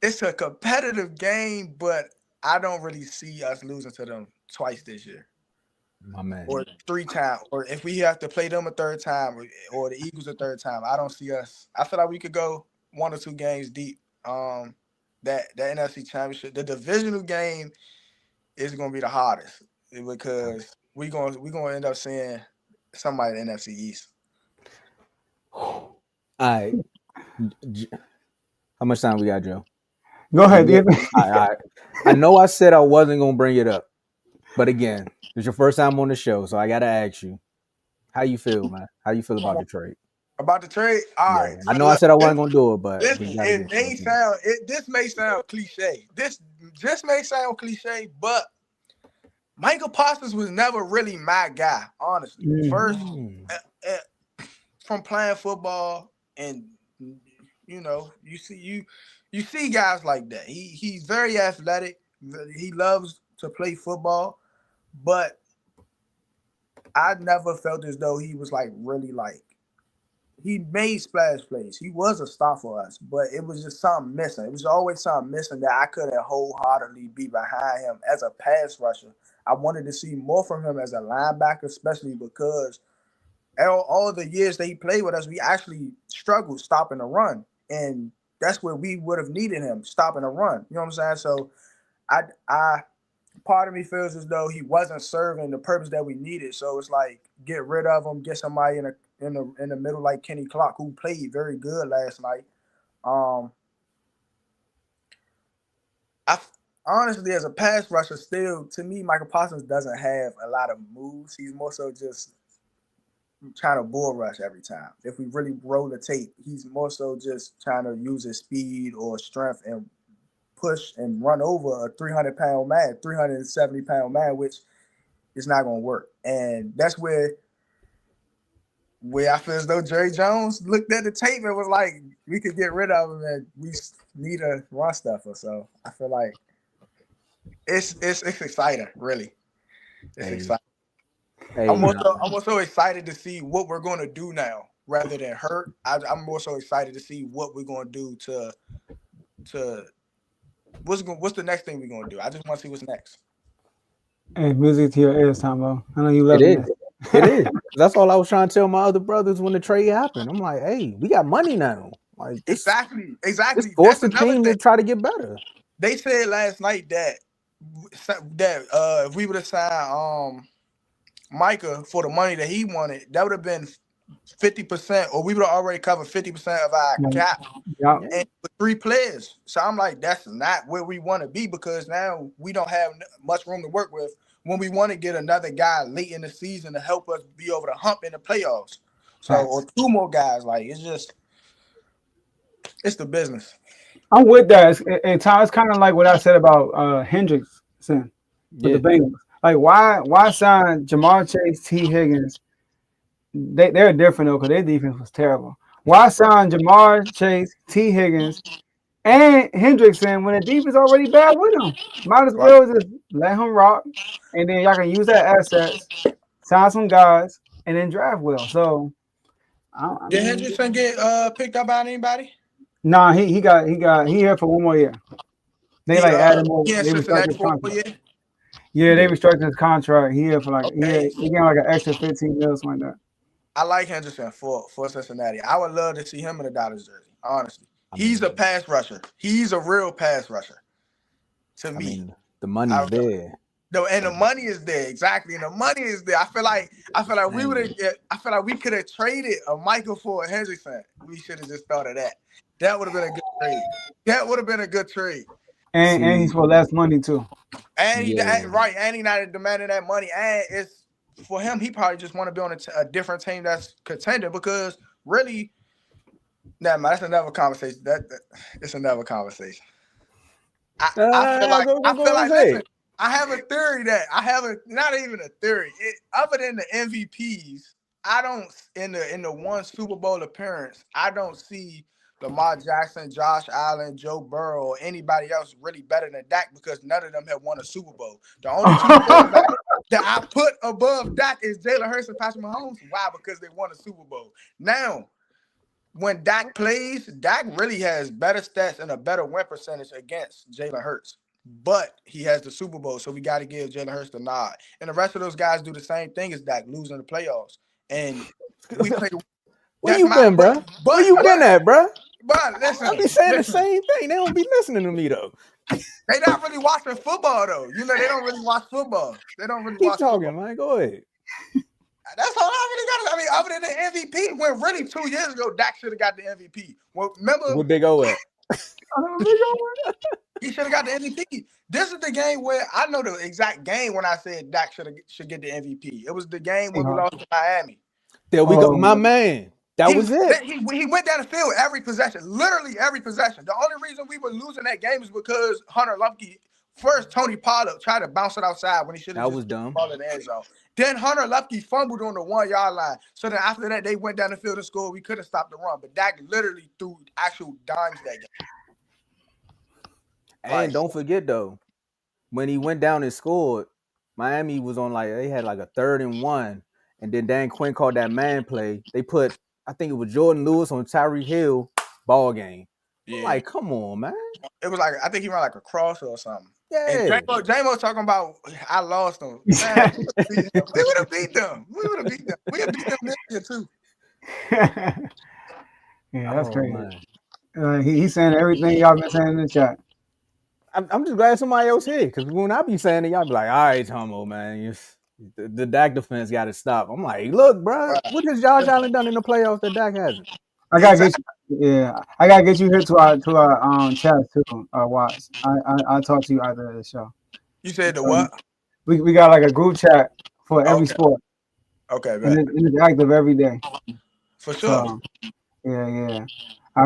S3: it's a competitive game, but I don't really see us losing to them twice this year
S4: my man.
S3: or three times, or if we have to play them a third time, or the Eagles a third time. I don't see us. I feel like we could go one or two games deep. That NFC Championship, the divisional game is going to be the hardest because we gonna end up seeing somebody in the NFC East.
S4: All right. How much time we got, Joe?
S2: Go ahead.
S4: I know I said I wasn't gonna bring it up, But again, it's your first time on the show, so I gotta ask you, how you feel, man? How you feel about the trade?
S3: About the trade? All
S4: Yeah,
S3: right.
S4: I
S3: So
S4: know I said I wasn't gonna do it, but
S3: listen,
S4: just gotta get your opinion.
S3: this may sound cliche. This just may sound cliche, but Michael Parsons was never really my guy, honestly. First, from playing football, and you see guys like that. He's very athletic. He loves to play football, but I never felt as though he was like really like he made splash plays. He was a star for us, but it was just something missing. It was always something missing that I couldn't wholeheartedly be behind him as a pass rusher. I wanted to see more from him as a linebacker, especially because all the years that he played with us, we actually struggled stopping the run. And that's where we would have needed him, stopping the run. You know what I'm saying? So I part of me feels as though he wasn't serving the purpose that we needed. So it's like get rid of him, get somebody in the middle like Kenny Clark, who played very good last night. I honestly, as a pass rusher, still to me, Michael Parsons doesn't have a lot of moves. He's more so just trying to bull rush every time. If we really roll the tape, he's more so just trying to use his speed or strength and push and run over a 300-pound man, 370-pound man, which is not going to work. And that's where I feel as though Jerry Jones looked at the tape and was like, we could get rid of him and we need a run stuffer. So I feel like it's exciting, really. It's exciting.
S4: Hey,
S3: I'm also excited to see what we're going to do now rather than hurt. I'm more so excited to see what we're going to do to what's the next thing we're going to do. I just want to see what's next.
S2: Hey, music to your ears, Tomo. I know you
S4: it
S2: loving
S4: is.
S2: this.
S4: It is. That's all I was trying to tell my other brothers when the trade happened. I'm like, hey, we got money now. Like this,
S3: Exactly.
S4: This forced the team to try to get better.
S3: They said last night that if we would have signed Micah for the money that he wanted, that would have been 50%, or we would have already covered 50% of our cap.
S2: Yeah.
S3: And for 3 players. So I'm like, that's not where we want to be, because now we don't have much room to work with when we want to get another guy late in the season to help us be over the hump in the playoffs. So, or 2 more guys. Like, it's the business.
S2: I'm with that. It's kind of like what I said about Hendrickson with the Bengals. Like, why sign Jamar Chase, T. Higgins? They're different though, because their defense was terrible. Why sign Jamar Chase, T. Higgins, and Hendrickson when the defense already bad with them? Might as well just let him rock, and then y'all can use that assets, sign some guys, and then draft well. So,
S3: did Hendrickson get picked up by anybody?
S2: Nah, he here for 1 more year. They added more. They restructured his contract. Yeah, they restructured his contract here for he got like an extra 15 mil, something like that.
S3: I like Henderson for Cincinnati. I would love to see him in a Dodgers jersey. Honestly, he's a pass rusher. He's a real pass rusher. To me,
S4: the money's there.
S3: No, and the money is there, exactly. And the money is there. I feel like we would have. I feel like we could have traded a Michael for a Hendrickson. We should have just thought of that. That would have been a good trade. That would have been a good trade.
S2: And he's for less money too.
S3: And he and he not demanding that money. And it's for him. He probably just want to be on a different team that's contender, because really, nah, man, that's another conversation. It's another conversation. I feel like listen, I have a theory that not even a theory. Other than the MVPs, I don't in the one Super Bowl appearance, I don't see Lamar Jackson, Josh Allen, Joe Burrow, or anybody else really better than Dak, because none of them have won a Super Bowl. The only 2 quarterbacks that I put above Dak is Jalen Hurts and Patrick Mahomes. Why? Because they won a Super Bowl. Now, when Dak plays, Dak really has better stats and a better win percentage against Jalen Hurts. But he has the Super Bowl, so we got to give Jalen Hurts the nod. And the rest of those guys do the same thing as Dak, losing the playoffs. And we play.
S4: Where you been, bro? Where you been at, bro?
S3: But listen,
S4: I be saying the same thing. They don't be listening to me though.
S3: They not really watching football though. You know, they don't really watch football. They don't really watch
S4: talking,
S3: football.
S4: Man. Go ahead.
S3: That's all I really got. I mean, other than the MVP, when really 2 years ago, Dak should have got the MVP. Well, remember
S4: where Big O at?
S3: He should have got the MVP. This is the game where I know the exact game when I said Dak should get the MVP. It was the game when we lost to Miami.
S4: There we go, my man. That was it.
S3: He went down the field every possession, literally every possession. The only reason we were losing that game is because Hunter Lumpke, first Tony Pollard tried to bounce it outside when he should have
S4: That
S3: just
S4: was dumb.
S3: ball in the end zone. Then Hunter Lumpke fumbled on the 1 yard line. So then after that, they went down the field and scored. We could have stopped the run, but Dak literally threw actual dimes that game.
S4: And don't forget though, when he went down and scored, Miami was on they had like a 3rd and 1, and then Dan Quinn called that man play. They put, I think it was Jordan Lewis on Tyreek Hill, ball game. Yeah. I'm like, come on, man.
S3: It was like, I think he ran like a crosser or something.
S4: Yeah.
S3: And J-Mo talking about, I lost him. Man, we would have beat them. We would have beat them. We would have beat them this year too.
S2: Yeah, that's crazy. He's saying everything y'all been saying in the chat.
S4: I'm just glad somebody else here, because when I be saying it, y'all be like, all right, Tomo, man, the Dak defense got to stop. I'm like, look, bro, what has Josh Allen done in the playoffs that Dak hasn't?
S2: I gotta get you. Yeah, I gotta get you here to our chat too, Watts. I'll talk to you after the show.
S3: You said the what?
S2: We got like a group chat for every sport.
S3: Okay, man.
S2: And it's active every day.
S3: For sure.
S2: So, yeah.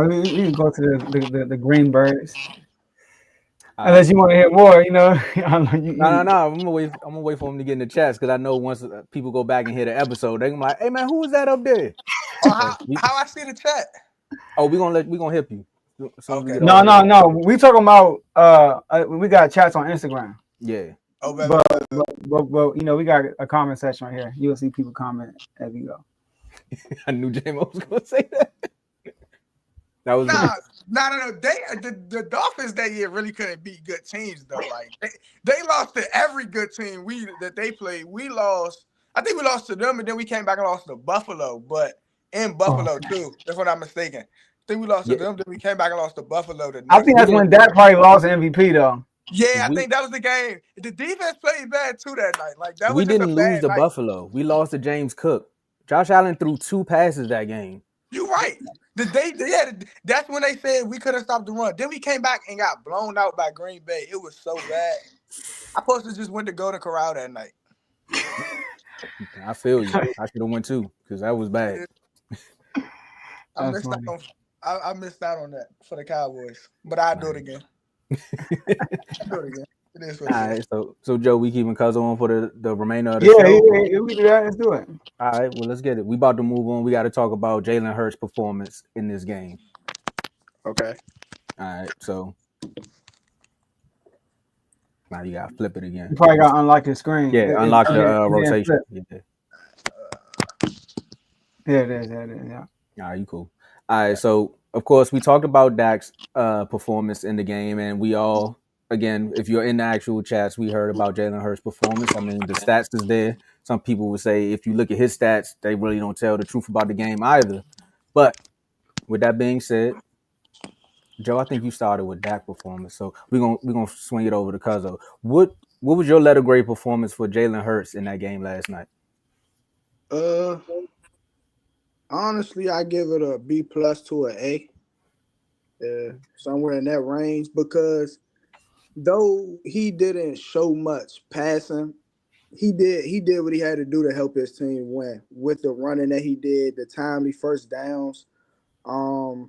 S2: We can go to the Green Birds. Unless you want to hear more, No.
S4: I'm gonna wait for them to get in the chats, because I know once people go back and hear the episode, they're gonna be like, "Hey man, who was that up there?"
S3: How I see the chat?
S4: Oh, we gonna hip you.
S2: Okay. No. We talking about we got chats on Instagram.
S4: Yeah.
S3: Oh,
S2: but we got a comment section right here. You'll see people comment as we go.
S4: I knew J-Mo was gonna say that. That was
S3: no. The Dolphins that year really couldn't beat good teams though. Like they lost to every good team that they played. We lost. I think we lost to them, and then we came back and lost to Buffalo. But in Buffalo too, if I'm not mistaken. I think we lost to them. Then we came back and lost to Buffalo.
S2: I think that's when Dak probably lost MVP though.
S3: Yeah, I think that was the game. The defense played bad too that night. Like that.
S4: We didn't lose to Buffalo. We lost to James Cook. Josh Allen threw 2 passes that game.
S3: You're right. That's when they said we couldn't stop the run. Then we came back and got blown out by Green Bay. It was so bad. I supposed to just went to Golden Corral that night.
S4: I feel you. I should have went too, because that was bad.
S3: I missed out on that for the Cowboys, but I'll do it again. It is what it is.
S4: So Joe, we keeping Cuzzo on for the remainder of the
S2: show?
S4: Yeah,
S2: we do that. Let's do it.
S4: All right, well, let's get it. We about to move on. We got to talk about Jalen Hurts' performance in this game.
S3: Okay.
S4: All right, so now you got to flip it again.
S2: You probably got to unlock your screen.
S4: Yeah, unlock the rotation.
S2: Yeah, it is. Yeah.
S4: All right, you cool. All right, so of course we talked about Dak's performance in the game, and we all, again, if you're in the actual chats, we heard about Jalen Hurts' performance. I mean, the stats is there. Some people would say if you look at his stats, they really don't tell the truth about the game either. But with that being said, Joe, I think you started with Dak performance, so we're gonna swing it over to Cuzzo. What was your letter grade performance for Jalen Hurts in that game last night?
S3: Honestly, I give it a B+ to an A. Somewhere in that range, because though he didn't show much passing, he did what he had to do to help his team win with the running that he did, the timely first downs. Our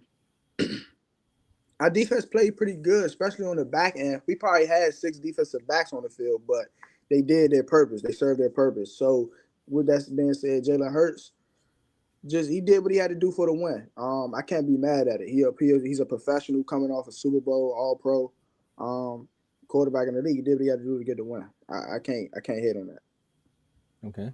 S3: defense played pretty good, especially on the back end. We probably had 6 defensive backs on the field, but they did their purpose. They served their purpose. So with that being said, Jalen Hurts, he did what he had to do for the win. I can't be mad at it. He's a professional coming off a Super Bowl, All-Pro quarterback in the league. He did what he had to do to get the win. I can't hit on that.
S4: Okay.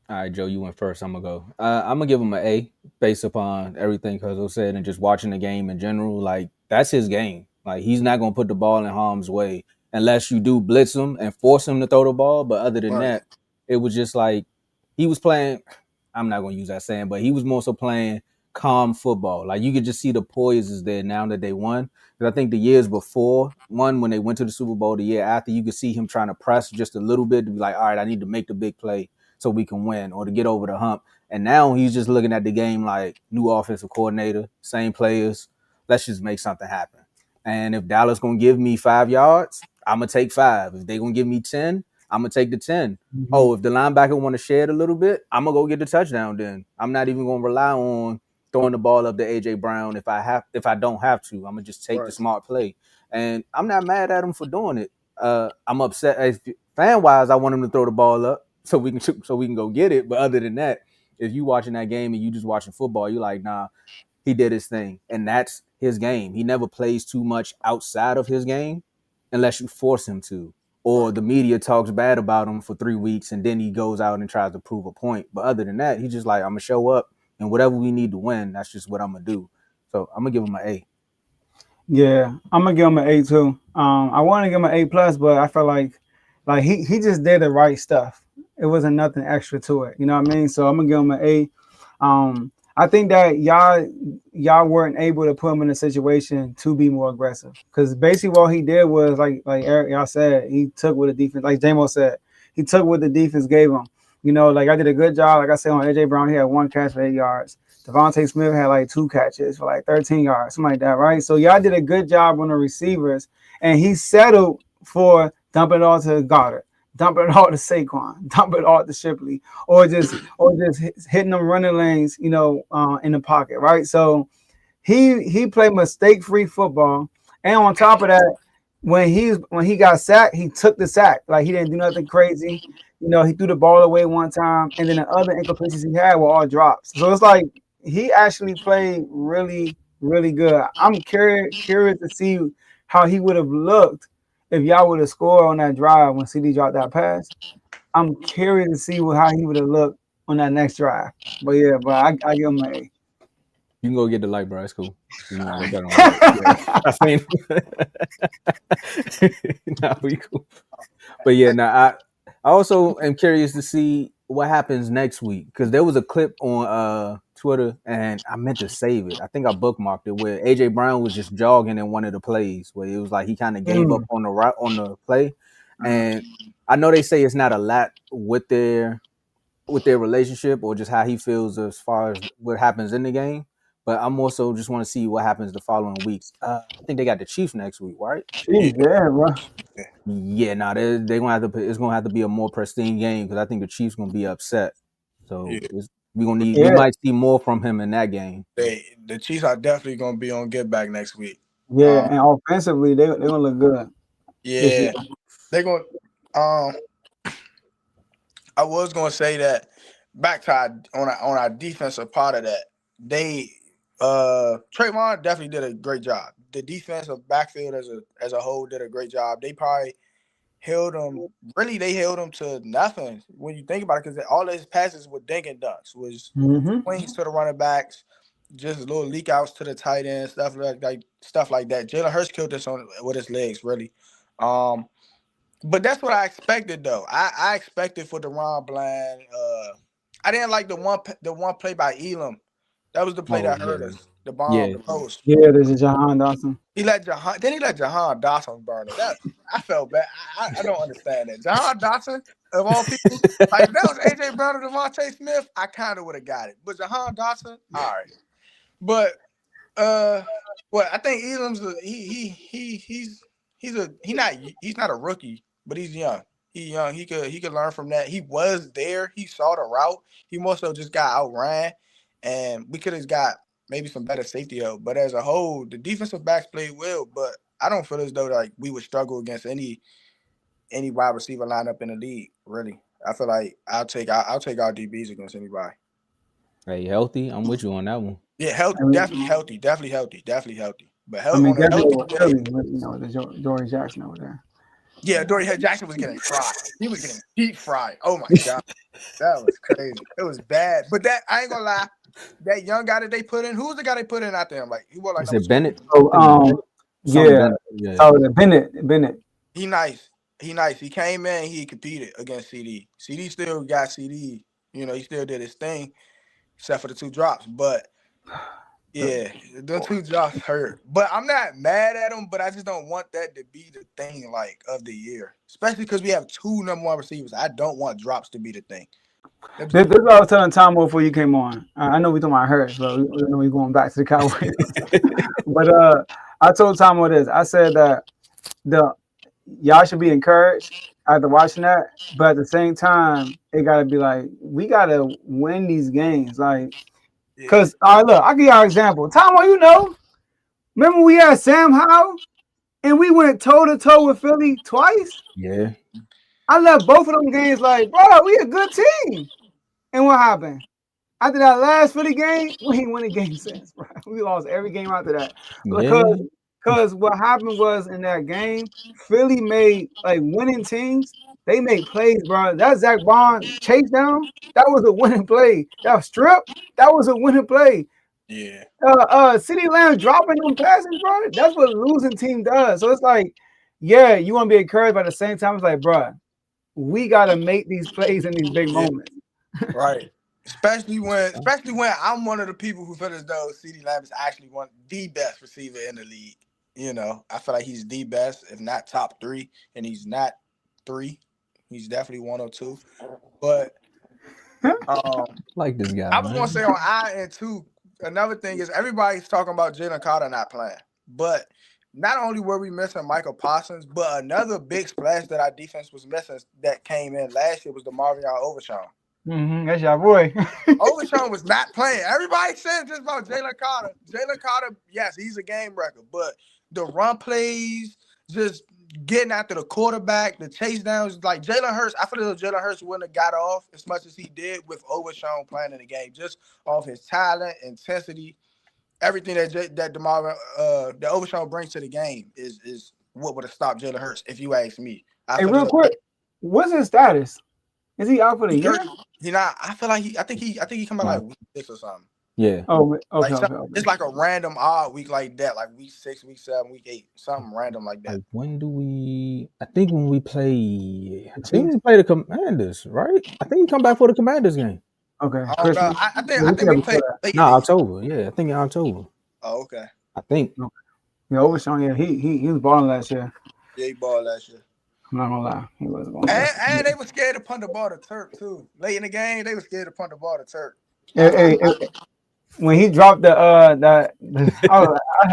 S4: All right, Joe, you went first. I'm gonna go. I'm gonna give him an A based upon everything Cuzzo said and just watching the game in general. Like, that's his game. Like, he's not gonna put the ball in harm's way unless you do blitz him and force him to throw the ball. But other than that, it was just like he was playing. I'm not gonna use that saying, but he was more so playing calm football. Like, you could just see the poise is there now that they won. Because I think the years before, when they went to the Super Bowl, the year after, you could see him trying to press just a little bit to be like, all right, I need to make the big play so we can win or to get over the hump. And now he's just looking at the game like new offensive coordinator, same players. Let's just make something happen. And if Dallas gonna give me 5 yards, I'm gonna take 5. If they gonna give me 10, I'm gonna take the 10.
S2: Mm-hmm.
S4: Oh, if the linebacker want to share it a little bit, I'm gonna go get the touchdown. Then I'm not even gonna rely on throwing the ball up to AJ Brown if I don't have to. I'm gonna just take the
S3: Right.
S4: smart play, and I'm not mad at him for doing it. I'm upset fan wise. I want him to throw the ball up so we can go get it. But other than that, if you watching that game and you just watching football, you're like, nah, he did his thing, and that's his game. He never plays too much outside of his game unless you force him to, or
S3: Right.
S4: the media talks bad about him for 3 weeks, and then he goes out and tries to prove a point. But other than that, he's just like, I'm gonna show up, and whatever we need to win, that's just what I'm gonna do. So I'm gonna give him an A.
S2: Yeah, I'm gonna give him an A too. I want to give him an A+, but I feel like he just did the right stuff. It wasn't nothing extra to it. You know what I mean? So I'm gonna give him an A. I think that y'all weren't able to put him in a situation to be more aggressive, because basically what he did was like Eric y'all said, he took what the defense, like Jamo said, he took what the defense gave him. You know, like I did a good job. Like I said on AJ Brown, he had 1 catch for 8 yards. Devontae Smith had like 2 catches for like 13 yards, something like that, right? So y'all did a good job on the receivers, and he settled for dumping it all to Goddard, dumping it all to Saquon, dumping it all to Shipley, or just hitting them running lanes, you know, in the pocket, right? So he played mistake-free football, and on top of that, when he got sacked, he took the sack. Like he didn't do nothing crazy. You know, he threw the ball away one time, and then the other incompletions he had were all drops. So it's like he actually played really, really good. I'm curious to see how he would have looked if y'all would have scored on that drive when CD dropped that pass. I'm curious to see how he would have looked on that next drive. But yeah, but I give him an
S4: You can go get the light, bro. It's cool. You want to let that on light. Yeah.
S2: A.
S4: I seen. Nah, we cool. But yeah, I also am curious to see what happens next week, because there was a clip on Twitter and I meant to save it. I think I bookmarked it, where AJ Brown was just jogging in one of the plays where it was like he kind of gave up on the play, and I know they say it's not a lot with their relationship or just how he feels as far as what happens in the game. But I'm also just want to see what happens the following weeks. I think they got the Chiefs next week, right?
S3: Yeah.
S2: Jeez, yeah, bro.
S4: Yeah, nah, they gonna have to. It's gonna have to be a more pristine game, because I think the Chiefs gonna be upset. So
S3: Yeah.
S4: we
S2: Yeah,
S4: might see more from him in that game.
S3: The Chiefs are definitely gonna be on get back next week.
S2: yeah, and offensively, they gonna look good this year.
S3: Yeah, they're going. I was gonna say that back to on our defensive part of that, they Trayvon definitely did a great job. The defensive backfield as a whole did a great job. They probably held them. Really, they held them to nothing when you think about it, because all his passes were dink and dunks, was swings to the running backs, just little leak outs to the tight end, stuff like that. Jalen Hurts killed this on with his legs, really. But that's what I expected, though. I expected for Deron Bland. I didn't like the one play by Elam. That was the play that hurt us. The bomb,
S4: Yeah.
S3: the post.
S2: Yeah, this is Jahan Dawson.
S3: He let Jahan Dawson burn it. I felt bad. I don't understand that. Jahan Dawson, of all people, like if that was AJ Brown or Devontae Smith, I kind of would have got it. But Jahan Dawson, all right. But I think Elam's he's not a rookie, but he's young. He's young. He could learn from that. He was there. He saw the route. He more so just got outran, and we could have got maybe some better safety help. But as a whole, the defensive backs played well. But I don't feel as though like we would struggle against any wide receiver lineup in the league. Really, I feel like I'll take our DBs against anybody.
S4: Hey, healthy. I'm with you on that one.
S3: Yeah, definitely healthy. But
S2: definitely
S3: healthy
S2: with Philly, with, you know, the Dory Jackson over there.
S3: Yeah, Dory Jackson was getting fried. He was getting deep fried. Oh my god, that was crazy. It was bad. But that I ain't gonna lie, that young guy that they put in, who was the guy they put in out there? Like he was like
S4: Is it Bennett?
S2: Oh, yeah. Bennett.
S3: He nice. He came in. He competed against CD. CD still got CD. You know, he still did his thing, except for the 2 drops. But yeah, the 2 drops hurt. But I'm not mad at him, but I just don't want that to be the thing, like, of the year. Especially because we have 2 number 1 receivers. I don't want drops to be the thing.
S2: This is what I was telling Tomo before you came on. I know we talking about Hurts, but we know we're going back to the Cowboys. But I told Tomo this. I said that the y'all should be encouraged after watching that, but at the same time, it gotta be like we gotta win these games. Like,
S3: Yeah,
S2: cause look, I'll give y'all an example. Tomo, remember we had Sam Howell and we went toe to toe with Philly twice.
S4: Yeah.
S2: I left both of them games like, bro, we a good team. And what happened? After that last Philly game, we ain't won a game since, bro. We lost every game after that.
S4: Yeah.
S2: Because what happened was in that game, Philly made like winning teams, they make plays, bro. That Zach Bond chase down, that was a winning play. That strip, that was a winning play.
S3: yeah,
S2: CeeDee Lamb dropping them passes, bro. That's what a losing team does. So it's like, yeah, you want to be encouraged, but at the same time, it's like, bro, we gotta make these plays in these big
S3: yeah.
S2: moments.
S3: Right. Especially when I'm one of the people who feel as though CeeDee Lamb is actually the best receiver in the league. You know, I feel like he's the best, if not top 3, and he's not 3. He's definitely 1 or 2. But
S4: Like this guy,
S3: I was gonna
S4: man.
S3: say on I and 2, another thing is everybody's talking about Jalen Carter not playing. But not only were we missing Michael Parsons, but another big splash that our defense was missing that came in last year was the Marvin Overshawn.
S2: That's your boy.
S3: Overshawn was not playing. Everybody said this about Jalen Carter. Jalen Carter, yes, he's a game wrecker, but the run plays, just getting after the quarterback, the chase downs, like Jalen Hurts, I feel as though Jalen Hurts wouldn't have got off as much as he did with Overshawn playing in the game, just off his talent, intensity, everything that Overshawn brings to the game is what would have stopped Jalen Hurts, if you ask me.
S2: Hey, real quick, what's his status? Is he out for the year?
S3: He not. I feel like I think he come out like week 6 or something.
S4: Yeah.
S2: Oh, okay,
S3: Like
S2: okay.
S3: It's like a random odd week like that, like week 6, week 7, week 8, something random like that.
S4: Like when do we? I think when we play the Commanders, right? I think he come back for the Commanders game.
S2: Okay.
S3: I don't know. I think we played late.
S4: No, October. Yeah, I think in October.
S3: Oh, okay.
S4: I think.
S2: Yeah, Overshawn. Yeah, he was balling last year.
S3: Yeah, he balled last year.
S2: I'm not gonna lie, he was balling.
S3: And they were scared to punt the ball to Turk too. Late in the game, they were scared to punt the ball to Turk.
S2: Hey, when he dropped I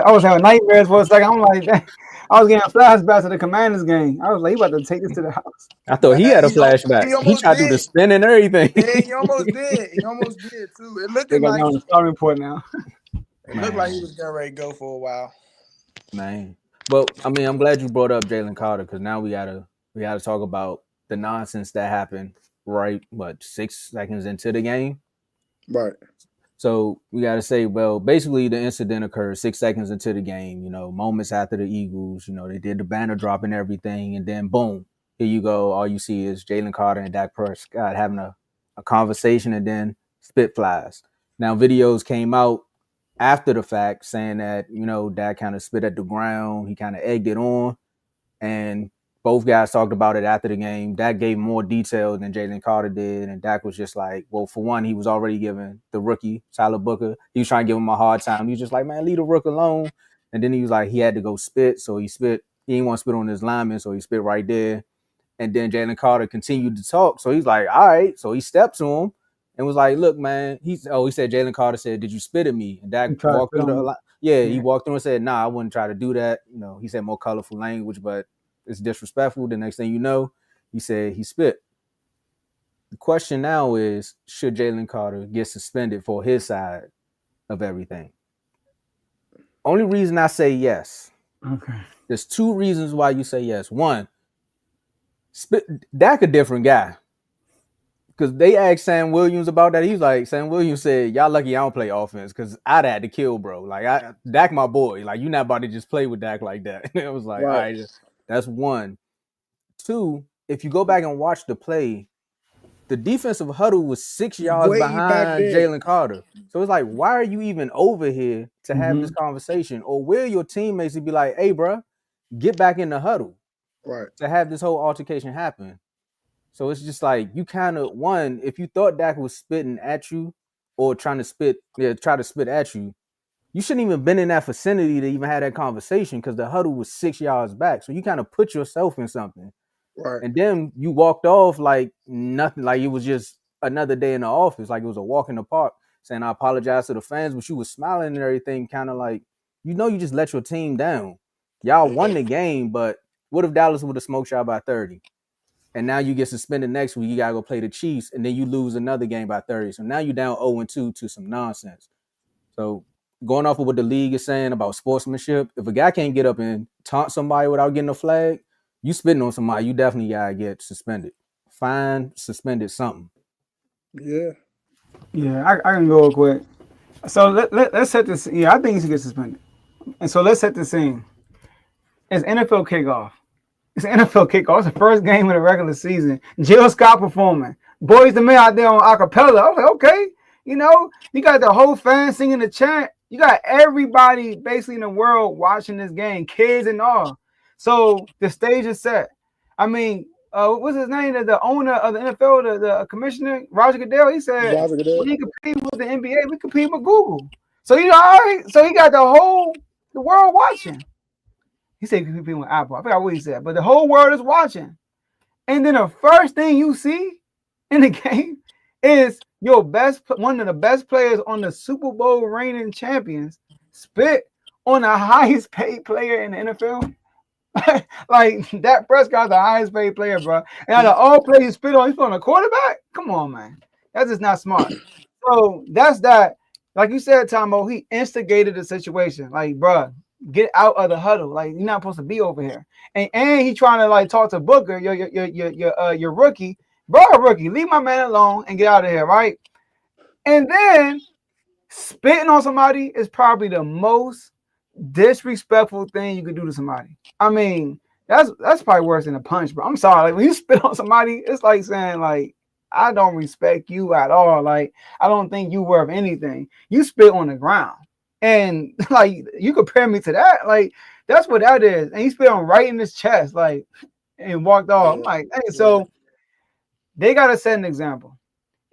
S2: was having nightmares for a second. I'm like, I was getting flashbacks to the Commanders game. I was like, he about to take this to the house.
S4: I thought he had a flashback. He tried to do the spin and everything.
S3: Yeah, he almost did. He almost did too. It looked
S2: They got
S3: like
S2: on the starting point now.
S3: It looked like he was getting ready to go for a while.
S4: Man. But I mean, I'm glad you brought up Jalen Carter because now we gotta talk about the nonsense that happened right 6 seconds into the game.
S3: Right.
S4: So we gotta say, well, basically the incident occurred 6 seconds into the game, moments after the Eagles, they did the banner drop and everything, and then boom, here you go. All you see is Jalen Carter and Dak Prescott having a conversation, and then spit flies. Now videos came out after the fact saying that, Dak kind of spit at the ground. He kind of egged it on. And both guys talked about it after the game. Dak gave more detail than Jalen Carter did. And Dak was just like, well, for one, he was already giving the rookie, Tyler Booker, he was trying to give him a hard time. He was just like, man, leave the rook alone. And then he was like, he had to go spit. So he spit. He didn't want to spit on his lineman. So he spit right there. And then Jalen Carter continued to talk. So he's like, all right. So he stepped to him and was like, look, man, he said, Jalen Carter said, did you spit at me? And Dak walked through he walked through and said, nah, I wouldn't try to do that. He said more colorful language, but it's disrespectful. The next thing you know, he said he spit. The question now is, should Jalen Carter get suspended for his side of everything? Only reason I say yes.
S2: Okay.
S4: There's 2 reasons why you say yes. One, Dak a different guy. Because they asked Sam Williams about that. He's like, Sam Williams said, y'all lucky I don't play offense because I'd had to kill, bro. Like, Dak my boy. Like, you're not about to just play with Dak like that. It was like, all right, that's 1. 2, if you go back and watch the play, the defensive huddle was 6 yards behind Jalen Carter. So it's like, why are you even over here to have this conversation? Or where your teammates would be like, hey, bro, get back in the huddle.
S3: Right.
S4: To have this whole altercation happen. So it's just like, you kind of, one, if you thought Dak was spitting at you or try to spit at you, you shouldn't even been in that vicinity to even have that conversation because the huddle was 6 yards back. So you kind of put yourself in something.
S3: Right.
S4: And then you walked off like nothing, like it was just another day in the office, like it was a walk in the park, saying I apologize to the fans, but you was smiling and everything, kind of like You know, you just let your team down. Y'all won the game, but what if Dallas would have smoked y'all by 30? And now you get suspended next week. You gotta go play the Chiefs, and then you lose another game by 30. So now you're down 0-2 to some nonsense. So going off of what the league is saying about sportsmanship, if a guy can't get up and taunt somebody without getting a flag, you spitting on somebody, you definitely gotta get suspended. Fine, suspended, something.
S3: Yeah.
S2: Yeah, I can go quick. So let's set this. Yeah, I think he should get suspended. And so let's set the scene. It's NFL kickoff. It's NFL kickoff. It's the first game of the regular season. Jill Scott performing. Boys the Men out there on acapella. I was like, okay. You know, you got the whole fan singing the chant. You got everybody basically in the world watching this game, kids and all. So the stage is set. I mean, what's his name? The owner of the NFL, the commissioner, Roger Goodell, he said, we compete with the NBA, we compete with Google. So, you know, all right. So he got the world watching. He said competing with Apple. I forgot what he said, but the whole world is watching. And then the first thing you see in the game is one of the best players on the Super Bowl reigning champions spit on the highest paid player in the NFL. Like Dak Prescott's the highest paid player, bro. And out of all players spit on, he's on a quarterback. Come on, man. That's just not smart. So that's that. Like you said, Tomo, he instigated the situation. Like, bro, get out of the huddle. Like, you're not supposed to be over here. And he trying to like talk to Booker, your rookie. Bro, rookie, leave my man alone and get out of here, right? And then spitting on somebody is probably the most disrespectful thing you could do to somebody. I mean, that's probably worse than a punch, bro. I'm sorry. Like when you spit on somebody, it's like saying, like, I don't respect you at all. Like, I don't think you worth anything. You spit on the ground. And like you compare me to that, like that's what that is. And he spit on right in his chest, like, and walked off. I'm like, hey, so they gotta set an example.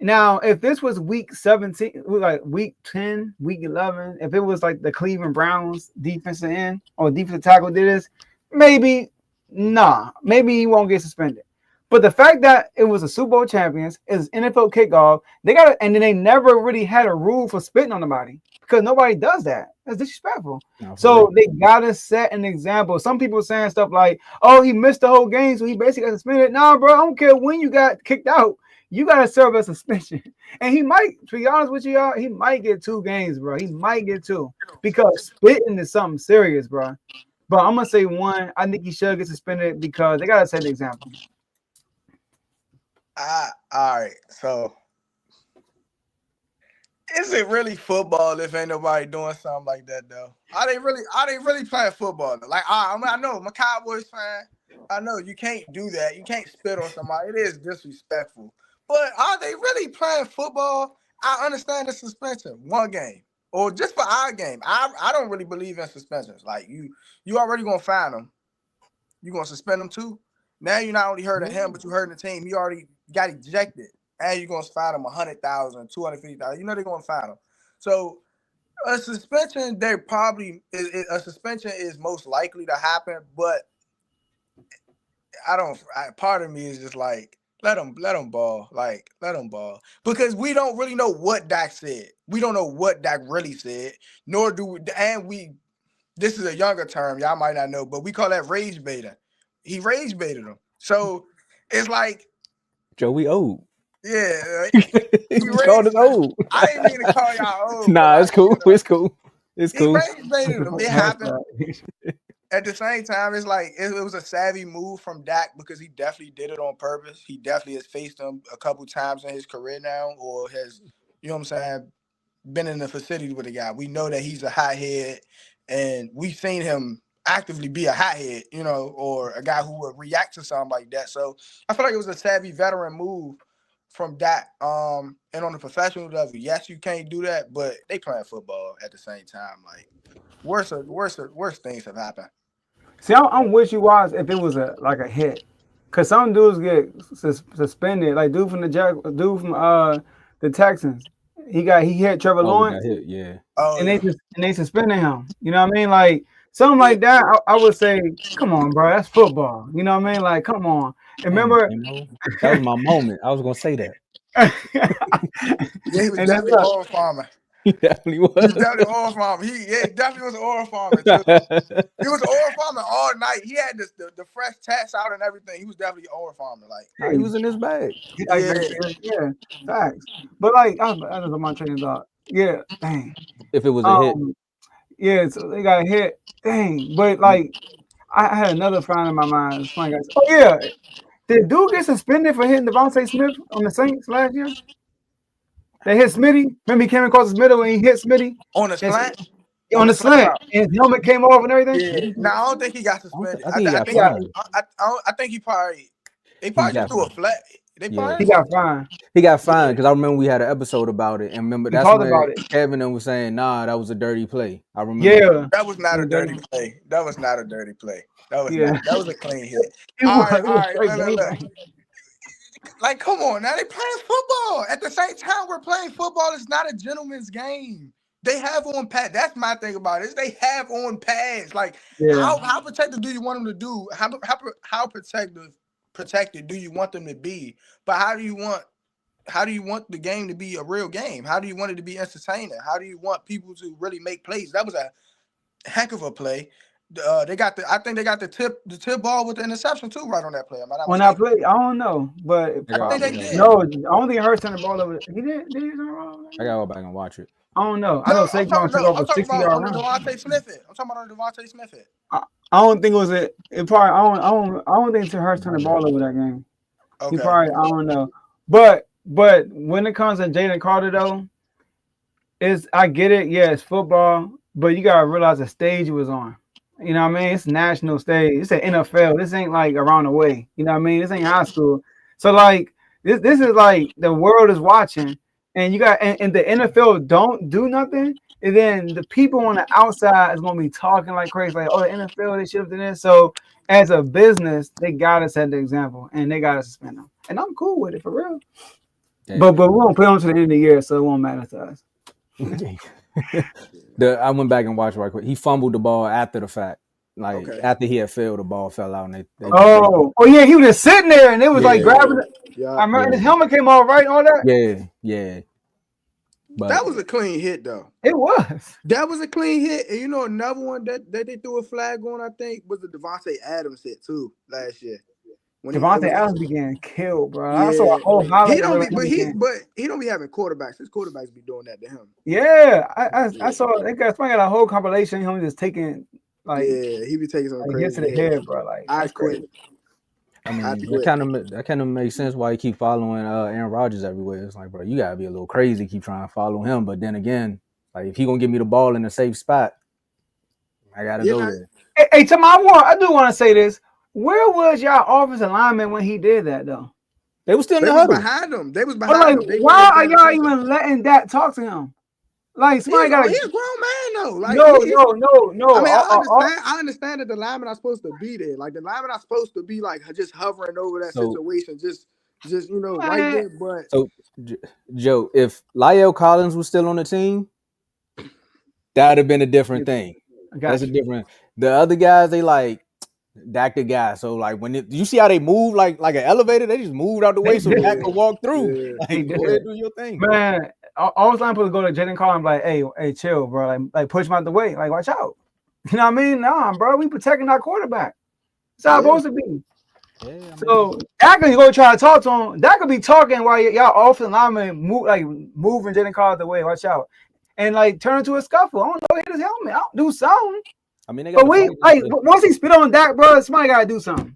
S2: Now, if this was week 17, like week 10, week 11, if it was like the Cleveland Browns defensive end or defensive tackle did this, maybe he won't get suspended. But the fact that it was a Super Bowl champions, is NFL kickoff, and then they never really had a rule for spitting on nobody because nobody does that. That's disrespectful. So they gotta set an example. Some people saying stuff like, "Oh, he missed the whole game, so he basically got suspended." Nah, bro, I don't care when you got kicked out. You gotta serve a suspension, and he might. To be honest with you, y'all, he might get 2 games, bro. He might get 2 because spitting is something serious, bro. But I'm gonna say 1. I think he should get suspended because they gotta set an example.
S3: All right, so is it really football if ain't nobody doing something like that though? Are they really playing football? Like I know I'm a Cowboys fan. I know you can't do that. You can't spit on somebody. It is disrespectful. But are they really playing football? I understand the suspension, 1 game, or just for our game. I don't really believe in suspensions. Like you already gonna fine them. You gonna suspend them too. Now you're not only hurting him, but you hurting the team. He already got ejected, and you're gonna fine him 100,000, 250,000. You know they're gonna fine him. So a suspension, a suspension is most likely to happen, but part of me is just like let him ball, like let him ball, because we don't really know what Dak said. We don't know what Dak really said, nor do we. And this is a younger term, y'all might not know, but we call that rage baiting. He rage baited him. So it's like,
S4: Joe, we old.
S3: Yeah.
S4: You called us old.
S3: I didn't mean to call y'all old.
S4: Nah, it's cool. It's cool. It's cool.
S3: He rage baited him. It happened. At the same time, it's like it was a savvy move from Dak because he definitely did it on purpose. He definitely has faced him a couple times in his career now, or has, you know what I'm saying, been in the facility with the guy. We know that he's a hothead, and we've seen him actively be a hothead, you know, or a guy who would react to something like that. So I feel like it was a savvy veteran move from Dak. And on the professional level, yes, you can't do that, but they playing football at the same time. Like worse things have happened.
S2: See, I'm wishy-washy if it was a hit, cause some dudes get suspended. Like dude from the Texans, he hit Trevor Lawrence.
S4: Yeah.
S2: And they suspended him. You know what I mean? Like something like that. I would say, come on, bro, that's football. You know what I mean? Like, come on. Remember,
S4: that was my moment. I was gonna say that.
S3: Yeah, he was definitely a farmer.
S4: He definitely
S3: He
S4: was.
S3: definitely an oil farmer. He definitely was an oil farmer too. He was an oil farmer all night. He had the fresh tats out and everything. He was definitely an oil farmer. Like,
S4: Nah, he was in his bag.
S2: Yeah, facts. But like, I was on my train of thought. Yeah, dang.
S4: If it was a hit,
S2: Yeah, so they got a hit. Dang, but like, I had another friend in my mind. Funny guys. Oh yeah, did dude get suspended for hitting Devontae Smith on the Saints last year? They hit Smitty. Remember he came across his middle and he hit Smitty
S3: on the slant.
S2: on the slant, and his helmet came off and everything.
S3: Yeah. No, I don't think he got suspended.
S4: I think he got fined.
S3: I think he probably. They probably just threw a flag. They probably
S2: He got fined.
S4: He got fined because I remember we had an episode about it, and remember that's
S2: talked
S4: when
S2: about it.
S4: Kevin and was saying, "Nah, that was a dirty play." I remember.
S2: Yeah,
S3: that was not a dirty play. That was not a dirty play. That was
S2: Yeah.
S3: not. That was a clean hit.
S2: It
S3: All
S2: was-
S3: right,
S2: it
S3: all
S2: was
S3: right.
S2: straight
S3: Look.
S2: game.
S3: Like, come on now. They playing football. At the same time, we're playing football. It's not a gentleman's game. They have on pads. That's my thing about it. Is they have on pads. Like,
S2: Yeah.
S3: how protective do you want them to do? How protected do you want them to be? But how do you want the game to be a real game? How do you want it to be entertaining? How do you want people to really make plays? That was a heck of a play. I think they got the tip ball with the interception too, right on that play.
S2: When I played, I don't know, but
S3: I think they did.
S2: no, I don't think Hurts turned the ball over. He did. Did he turn the ball over?
S4: I gotta go back and watch it.
S2: I don't know. I know Saquon turned over 60-yard run.
S3: I'm talking about on the Devontae Smith hit.
S2: I don't think it was it. Probably. I don't think Hurts turned the ball over that game.
S3: Okay.
S2: He probably. I don't know. But when it comes to Jalen Carter though, I get it. Yeah, it's football, but you gotta realize the stage it was on. You know what I mean? It's national stage. It's an NFL. This ain't like around the way. You know what I mean? This ain't high school. So like this is like the world is watching, and you got and the NFL don't do nothing, and then the people on the outside is gonna be talking like crazy, like, oh, the NFL they should have done this. So as a business, they gotta set the example and they gotta suspend them. And I'm cool with it for real.
S4: Damn.
S2: But we won't play on to the end of the year, so it won't matter to us.
S4: I went back and watched right quick. He fumbled the ball after the fact. Like after he had failed, the ball fell out. And
S2: oh yeah, he was just sitting there and it was like grabbing it.
S3: Yeah,
S2: I remember his helmet came off, right? All that.
S4: Yeah. But
S3: that was a clean hit though.
S2: It was.
S3: That was a clean hit. And you know another one that they threw a flag on, I think, was the Devontae Adams hit too last year.
S2: Devontae Adams began killed, bro. Yeah. I saw a whole highlight.
S3: He don't be having quarterbacks. His quarterbacks be doing that to him.
S2: Yeah, I saw they got a whole compilation of him just taking like
S3: he be taking some crazy
S2: hits to the head, bro. Like
S3: I quit.
S4: I mean, that kind of makes sense why you keep following Aaron Rodgers everywhere. It's like, bro, you gotta be a little crazy, keep trying to follow him. But then again, like if he gonna give me the ball in a safe spot, I gotta go there.
S2: Hey, Tomo, I do want to say this. Where was y'all offensive lineman when he did that though?
S4: They were still in the huddle.
S3: Behind him. They was behind him.
S2: Why are y'all even letting that talk to him? Like somebody got.
S3: He's a grown man though. Like,
S2: no.
S3: I mean, I understand that the linemen are supposed to be there. Like the linemen are supposed to be like just hovering over that situation, just right there. But
S4: so, Joe, if La'el Collins was still on the team, that'd have been a different thing. That's a different. The other guys, they like. Dak the guy, so like you see how they move like an elevator, they just moved out the way so Dak could walk through. Like, go ahead, do your thing,
S2: man. All the time, supposed to go to Jalen Collins, like, hey, chill, bro. Like push him out the way, like watch out. You know what I mean? Nah, bro, we protecting our quarterback. That's how it's supposed to be. Yeah, I mean, so Dak can go try to talk to him. Dak could be talking while y'all offensive lineman moving Jalen Collins the way. Watch out, and like turn into a scuffle. I don't know, hit his helmet. I'll do something.
S4: I mean,
S2: but once he spit on Dak, bro, somebody gotta do something.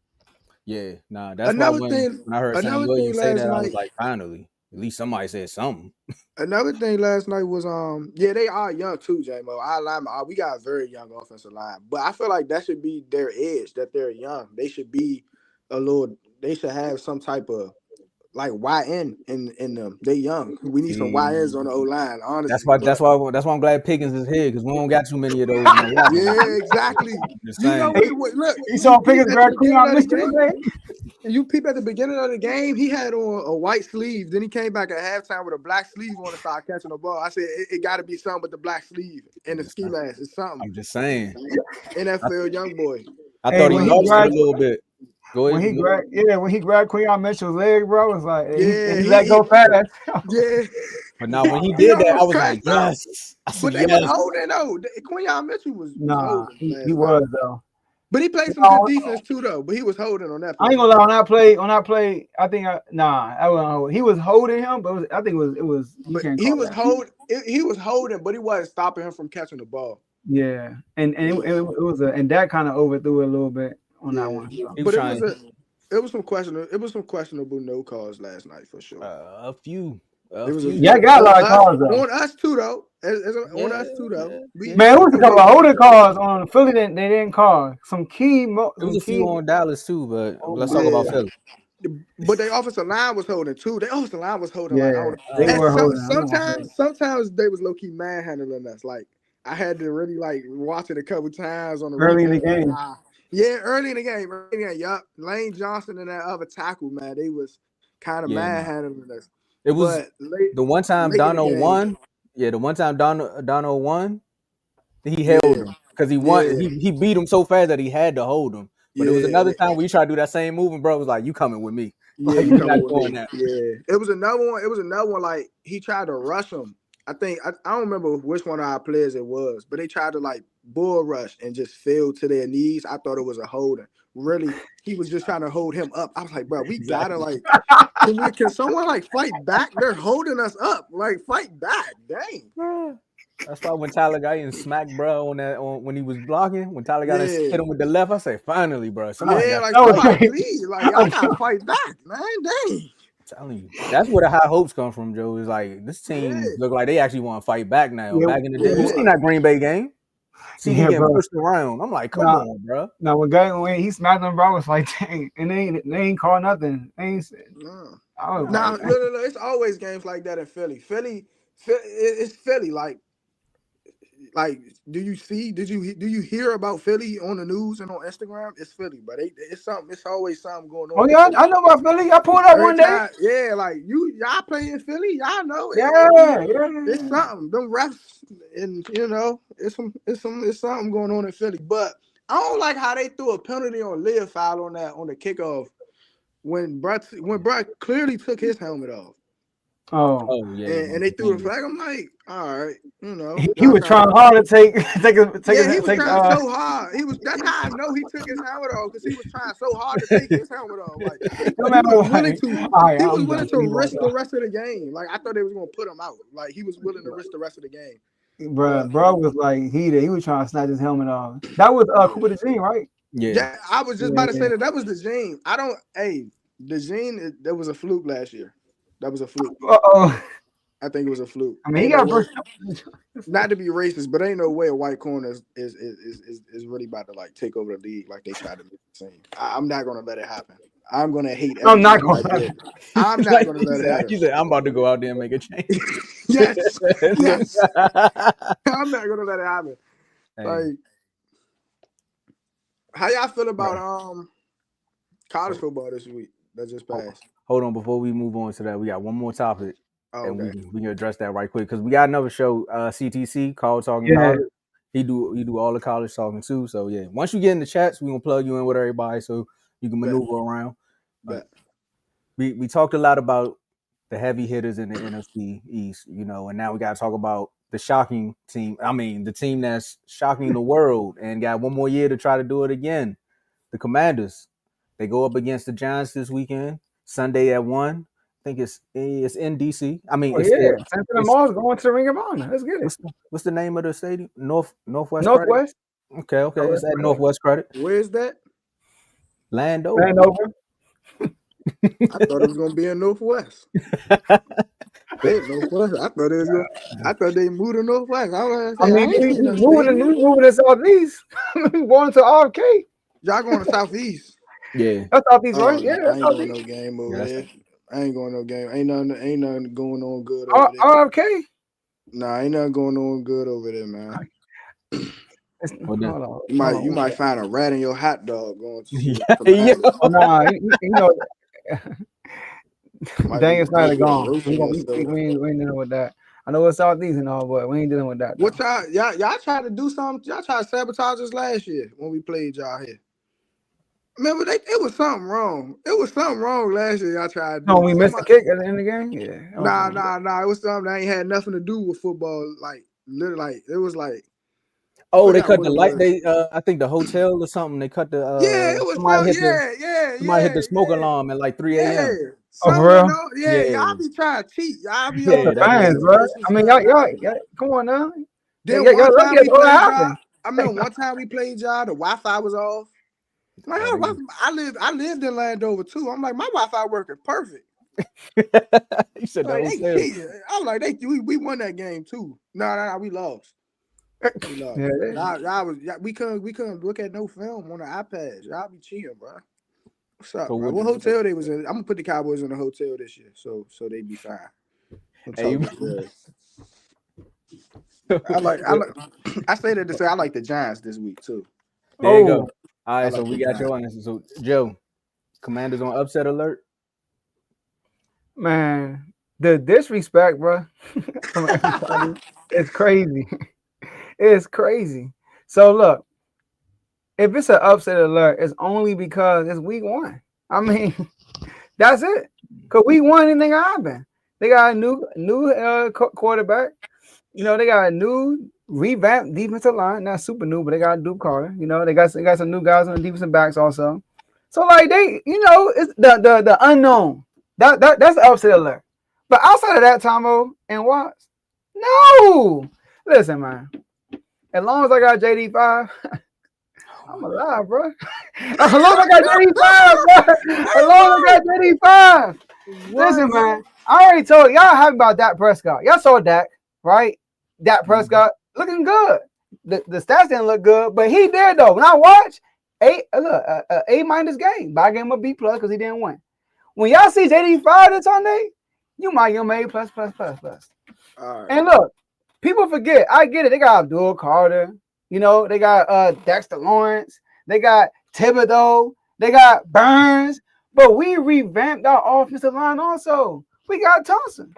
S4: Yeah, nah, that's why when I heard Sam Williams say that, I was like, finally, at least somebody said something.
S3: Another thing last night was they are young too, J-Mo. Our linemen, we got a very young offensive line, but I feel like that should be their edge, that they're young. They should be they should have some type of like YN in them. They young. We need some YNs on the O line. Honestly,
S4: that's why I'm glad Pickens is here because we don't got too many of those.
S3: Yeah, exactly.
S2: Look, you saw Pickens grab Queen on this.
S3: You peep at the beginning of the game, he had on a white sleeve. Then he came back at halftime with a black sleeve on and started catching the ball. I said, it got to be something with the black sleeve and the ski mask. It's something.
S4: I'm just saying.
S3: NFL young boy.
S4: I thought he lost it a little bit. Go ahead.
S2: When he grabbed Queen Mitchell's leg, bro, it was like he let go fast.
S3: Yeah.
S4: But now when he
S3: He
S4: did that, I
S3: almost
S4: was like,
S3: crashed out.
S4: yes. I said,
S3: But they was
S4: yes.
S3: holding though. Quinyon Mitchell was
S2: Nah,
S3: holding
S2: he
S3: last night.
S2: was though.
S3: But he played some good
S2: No,
S3: defense too though. But he was holding on that
S2: I
S3: play.
S2: ain't gonna lie. On that play, I think I wasn't. He was holding him, but I think it was. You
S3: But
S2: can't
S3: he
S2: call
S3: was
S2: that.
S3: he was holding, but he wasn't stopping him from catching the ball.
S2: Yeah, and it was and that kind of overthrew it a little bit on that
S3: Yeah,
S2: one. So.
S4: He was
S3: but
S4: trying
S3: it was some questionable no calls last night for sure.
S4: a few.
S3: It was a
S2: Yeah, I
S3: few
S2: got a lot of calls though.
S3: on us too though. On
S4: Yeah,
S3: us too though.
S4: yeah.
S2: Man, it was a couple of holding
S3: calls.
S2: calls on Philly that they didn't call. Some key.
S4: It was a few on Dallas too, but
S2: Oh
S4: let's
S2: my
S4: talk about
S3: Yeah.
S2: God.
S4: Philly.
S3: But their offensive line was holding too. Their offensive line was holding like I
S2: Yeah,
S3: don't know.
S2: they
S3: And
S2: were holding. I'm not gonna say.
S3: sometimes they was low key manhandling us. Like I had to really like watch it a couple times on the
S2: Early in the
S3: replay.
S2: game.
S3: Yeah, early in the game. Yup. Lane Johnson and that other tackle, man, they was kind of
S4: Yeah, nah.
S3: manhandling us.
S4: It was
S3: But late
S4: the one time
S3: in the
S4: Dono
S3: game,
S4: won. Yeah, the one time Dono won, he held him because he won.
S3: yeah,
S4: He beat him so fast that he had to hold him. But it was
S3: yeah.
S4: another time when you try to do that same move, and bro was like, "You coming with me?
S3: Yeah,
S4: Like
S3: you
S4: you're not
S3: coming with
S4: doing
S3: me.
S4: that."
S3: Yeah. It was another one. It was another one like he tried to rush him. I think I don't remember which one of our players it was, but they tried to like bull rush and just fell to their knees. I thought it was a holding. Really, he was just trying to hold him up. I was like, bro, we gotta like can someone like fight back? They're holding us up. Like fight back. Dang.
S4: That's why when Tyler got in smacked bro when he was blocking, when Tyler got in,
S3: Yeah.
S4: hit him with the left, I say, finally, bro, somebody
S3: Yeah,
S4: got
S3: like
S2: That was
S3: somebody
S2: crazy.
S3: please. Like y'all gotta fight back, man. Dang.
S4: telling you. That's where the high hopes come from, Joe. Is like this team
S3: Yeah.
S4: look like they actually want to fight back now.
S2: Yeah,
S4: Back in the day, you
S3: Yeah.
S4: seen that Green Bay game? CD
S2: yeah,
S4: getting
S2: bro.
S4: pushed around. I'm like, come
S2: Nah,
S4: on, bro.
S2: now when he smacked him, bro, I was like, dang, and they ain't call nothing. They ain't.
S3: No.
S2: I was
S3: Now,
S2: like,
S3: look, it's always games like that in Philly. It's Philly. Like, did you hear about Philly on the news and on Instagram? It's Philly, but it's something. It's always something going
S2: oh
S3: on in
S2: yeah,
S3: Philly.
S2: I know about Philly. I pulled up
S3: Every
S2: one day.
S3: time, yeah, like y'all play in Philly, y'all know
S2: Yeah.
S3: it's something. Them refs, and it's something going on in Philly. But I don't like how they threw a penalty on Lear foul on the kickoff when Brett clearly took his helmet off.
S2: Oh,
S4: Oh yeah,
S3: And they threw the flag. I'm like, all right,
S2: he was trying hard to take
S3: he was
S2: take.
S3: trying so hard. That's how I know he took his helmet off because he was trying so hard to take his helmet off. Like
S2: No
S3: he
S2: matter
S3: was
S2: what.
S3: willing to.
S2: All right,
S3: He was
S2: I'm
S3: willing
S2: done.
S3: to
S2: He
S3: risk
S2: walked
S3: the rest of the game. Like I thought they was gonna put him out. Like he was willing to risk the rest of the game.
S2: Bro was like heated. He was trying to snatch his helmet off. That was Cooper the Gene, right?
S4: yeah.
S3: I was just
S2: Yeah,
S3: about to say that was the gene. The gene that was a fluke last year. That was a fluke.
S2: oh.
S3: I think it was a fluke.
S2: I mean, he
S3: Ain't no
S2: got
S3: way.
S2: first.
S3: Not to be racist, but ain't no way a white corner is really about to like take over the league like they tried to make it seem. I'm not gonna let it happen. I'm gonna hate every
S2: I'm not
S3: time
S2: going
S3: I do
S2: to.
S3: it. I'm not gonna let it
S4: He
S3: happen.
S4: said, I'm about to go out there and make a change.
S3: Yes, yes. I'm not gonna let it happen.
S4: Hey,
S3: Like, how y'all feel about college football this week that just passed?
S4: hold on, before we move on to that, we got one more topic.
S3: Oh,
S4: And
S3: okay.
S4: we can address that right quick because we got another show, CTC, called Talking
S2: Yeah.
S4: College. He do all the college talking too. So yeah, once you get in the chats, we gonna plug you in with everybody so you can maneuver around.
S3: Bet.
S4: We talked a lot about the heavy hitters in the NFC East, and now we got to talk about the shocking team. I mean, the team that's shocking the world and got one more year to try to do it again. The Commanders. They go up against the Giants this weekend, Sunday at 1. I think it's in DC. I mean,
S2: Oh, yeah. Santana Moss going to the Ring of Honor. Let's get it.
S4: what's the name of the stadium? Northwest Credit?
S2: Northwest.
S4: Okay. It's at Northwest Credit.
S3: Where's that?
S4: Landover.
S3: I thought it was gonna be in Northwest. Northwest. I thought they moved to Northwest.
S2: I mean,
S3: ain't
S2: we
S3: seen no
S2: moving to Southeast. We going to RFK.
S3: Y'all going to Southeast?
S4: Yeah.
S2: That's Southeast, right?
S3: Yeah,
S2: Yeah,
S3: I
S2: that's
S3: ain't going
S2: Southeast.
S3: no game over
S4: Yeah,
S3: there. I ain't going no game. Ain't nothing going on good over there.
S2: RFK.
S3: Nah, ain't nothing going on good over there, man.
S2: Hold on.
S3: You might find a rat in your hot dog going to see
S4: yeah.
S2: Oh, nah, Daniel Snyder gone. We ain't dealing with that. I know it's Southeast and all, but we ain't dealing with that.
S3: What y'all tried to do something? Y'all tried to sabotage us last year when we played y'all here. Remember, it was something wrong. It was something wrong last year. Y'all tried to
S2: No,
S3: do.
S2: we missed the kick at the end of the game. Yeah.
S3: Nah. It was something that ain't had nothing to do with football. Like, literally, like, it was like, I
S4: Oh, they
S3: forgot
S4: cut
S3: what
S4: the
S3: it
S4: light.
S3: was.
S4: They I think the hotel or something. They cut the
S3: Yeah, it was
S4: somebody
S3: something.
S4: hit the smoke
S3: Yeah.
S4: alarm at like 3
S3: Yeah.
S4: a.m.
S2: Oh,
S3: Something
S2: for
S3: went
S2: real?
S3: on. Yeah,
S4: Yeah,
S3: y'all be trying to cheat. Y'all be
S2: It's
S3: on
S2: the
S4: yeah, that's what it
S2: fans,
S3: cheating
S2: bro.
S4: was.
S3: lists and
S2: I mean,
S3: stuff.
S2: y'all come on now.
S3: Then
S2: Y'all
S3: one
S2: lucky
S3: time
S2: that's
S3: we
S2: all that
S3: played y'all.
S2: happened.
S3: I remember one time we played y'all. The Wi-Fi was off. I'm like,
S4: Oh,
S3: how I lived in Landover too. I'm like, my Wi-Fi working perfect.
S4: you said the
S3: Like they
S4: hotel.
S3: cheated. I'm like, we won that game too. No, we lost. We lost.
S2: Yeah,
S3: We couldn't look at no film on the iPads. Y'all be cheating, bro. What's up,
S4: So
S3: bro?
S4: what?
S3: What hotel they was in? I'm gonna put the Cowboys in a hotel this year, so they be fine. I'm
S4: Hey,
S3: talking good. I say that to say I like the Giants this week too.
S4: there you
S2: oh
S4: go. All
S3: I
S4: right, so
S3: like the
S4: we got
S3: Giants.
S4: your answer. So Joe, Commanders on upset alert.
S2: man, the disrespect, bro, from everybody is crazy. It's crazy. So look, if it's an upset alert, it's only because it's week one. I mean, that's it. Cause week one, anything happen. They got a new quarterback. You know, they got a new revamped defensive line. Not super new, but they got a new Carter. You know, they got some new guys on the defensive backs also. So like they, it's the unknown. That's the upset alert. But outside of that, Tomo and Watts, no. Listen, man. As long as I got JD5, I'm alive, bro. As long as I got JD5, bro. As long as I got JD5.
S3: What?
S2: Listen, man. I already told y'all happy about Dak Prescott. Y'all saw Dak, right? Dak Prescott looking good. The stats didn't look good, but he did though. When I watched A minus game, but I gave him a B plus because he didn't win. When y'all see JD5 this Sunday, you might give him A plus plus plus plus.
S3: All right.
S2: And look, people forget. I get it. They got Abdul Carter. You know, they got Dexter Lawrence. They got Thibodeau. They got Burns. But we revamped our offensive line also. We got Thompson.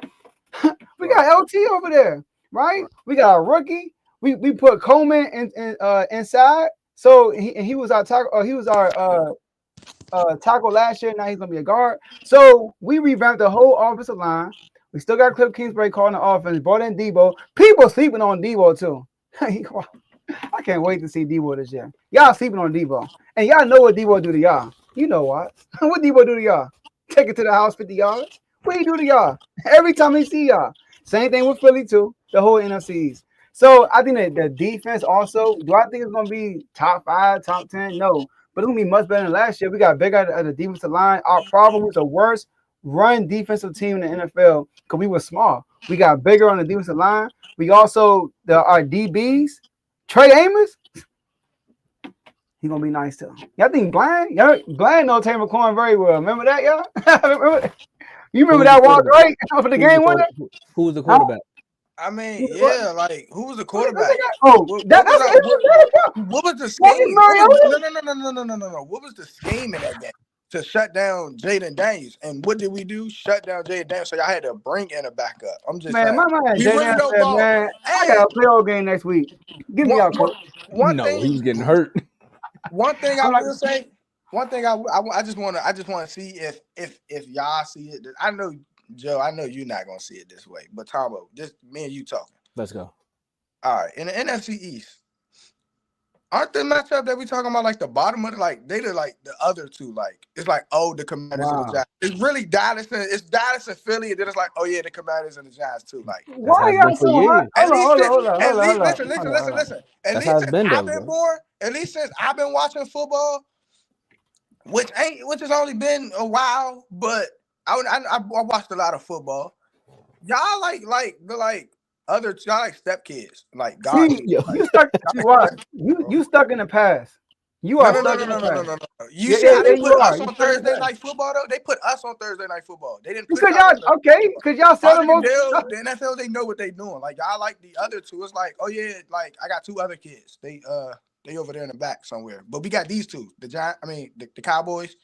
S2: We
S3: Right.
S2: got LT over there, right?
S3: Right.
S2: We got a rookie. We put Coleman inside. So he was our tackle. He was our tackle last year. Now he's gonna be a guard. So we revamped the whole offensive line. We still got Cliff Kingsbury calling the offense. Brought in Debo. People sleeping on Debo too. I can't wait to see Debo this year. Y'all sleeping on Debo, and y'all know what Debo do to y'all. You know what? What Debo do to y'all? Take it to the house 50 yards. What he do to y'all? Every time he see y'all. Same thing with Philly too. The whole NFCs. So I think that the defense also. Do I think it's gonna be top 5, top 10? No, but it's gonna be much better than last year. We got bigger at the defensive line. Our problem was the worst run defensive team in the NFL because we were small. We got bigger on the defensive line. We also our DBs. Trey Amos, he gonna be nice too. Y'all think Bland know Taylor McLaurin very well. Remember that, y'all? You remember
S4: Who's the
S2: that walk
S4: quarterback?
S2: right for the game winner?
S4: Who's the
S2: Huh?
S4: quarterback?
S3: I mean,
S2: What?
S3: yeah, like who was the
S2: What they
S3: quarterback?
S2: got? Oh,
S3: What was that?
S2: that's
S3: What was the
S2: Marcus
S3: scheme?
S2: Mariota.
S3: No. What was the scheme in that game to shut down Jaden Daniels? And what did we do? Shut down Jaden Daniels. So y'all had to bring in a backup. I'm just
S2: Man,
S3: saying.
S2: my man
S3: We really
S2: Jaden
S3: don't
S2: said,
S3: ball.
S2: man, I got
S3: And
S2: a playoff game next week. Give me
S3: one,
S2: y'all
S3: one,
S2: coach.
S3: one
S4: No, he
S3: thing,
S4: was getting hurt.
S3: one thing I
S2: I'm like,
S3: will say, one thing I just want to see if y'all see it. I know Joe, I know you're not gonna see it this way, but Tomo, just me and you talking.
S4: Let's go.
S3: All right, in the NFC East, aren't the matchup that we talking about like the bottom of it? Like they did like the other two. Like it's like the Commanders and the
S2: wow.
S3: Giants. It's really Dallas and Philly, and then it's like the Commanders and the Giants too. Like
S4: That's how
S2: Why
S4: it's been
S2: y'all
S4: for
S2: so hot?
S4: years.
S3: at least since
S2: Hold
S3: at least
S2: on.
S3: listen. At
S4: That's how
S3: least
S4: it's
S3: since
S4: been
S3: I've
S4: though,
S3: been
S4: bro.
S3: born, at least since I've been watching football, which has only been a while, but I watched a lot of football. Y'all like the other y'all like stepkids, like God
S2: See,
S3: kids.
S4: Yo,
S3: Like
S2: you stuck.
S3: y'all
S2: See
S3: like
S2: what?
S3: stepkids, bro.
S2: You stuck in the past. You
S3: No,
S2: are
S3: no, no,
S2: stuck
S3: no,
S2: in the
S3: no, no, no,
S2: past.
S3: no, no. You see
S2: Yeah,
S3: how they
S2: you
S3: put
S2: are.
S3: us
S2: You
S3: on
S2: stuck in the
S3: Thursday
S2: past.
S3: night football though? They put us on Thursday night football. They didn't put
S2: Because
S3: y'all on Thursday
S2: y'all
S3: night
S2: okay?
S3: football.
S2: Because y'all sell the
S3: Harden and
S2: most.
S3: Dale, the NFL, they know what they doing. Like y'all like the other two. It's like, oh yeah, like I got two other kids. They over there in the back somewhere. But we got these two. The Cowboys,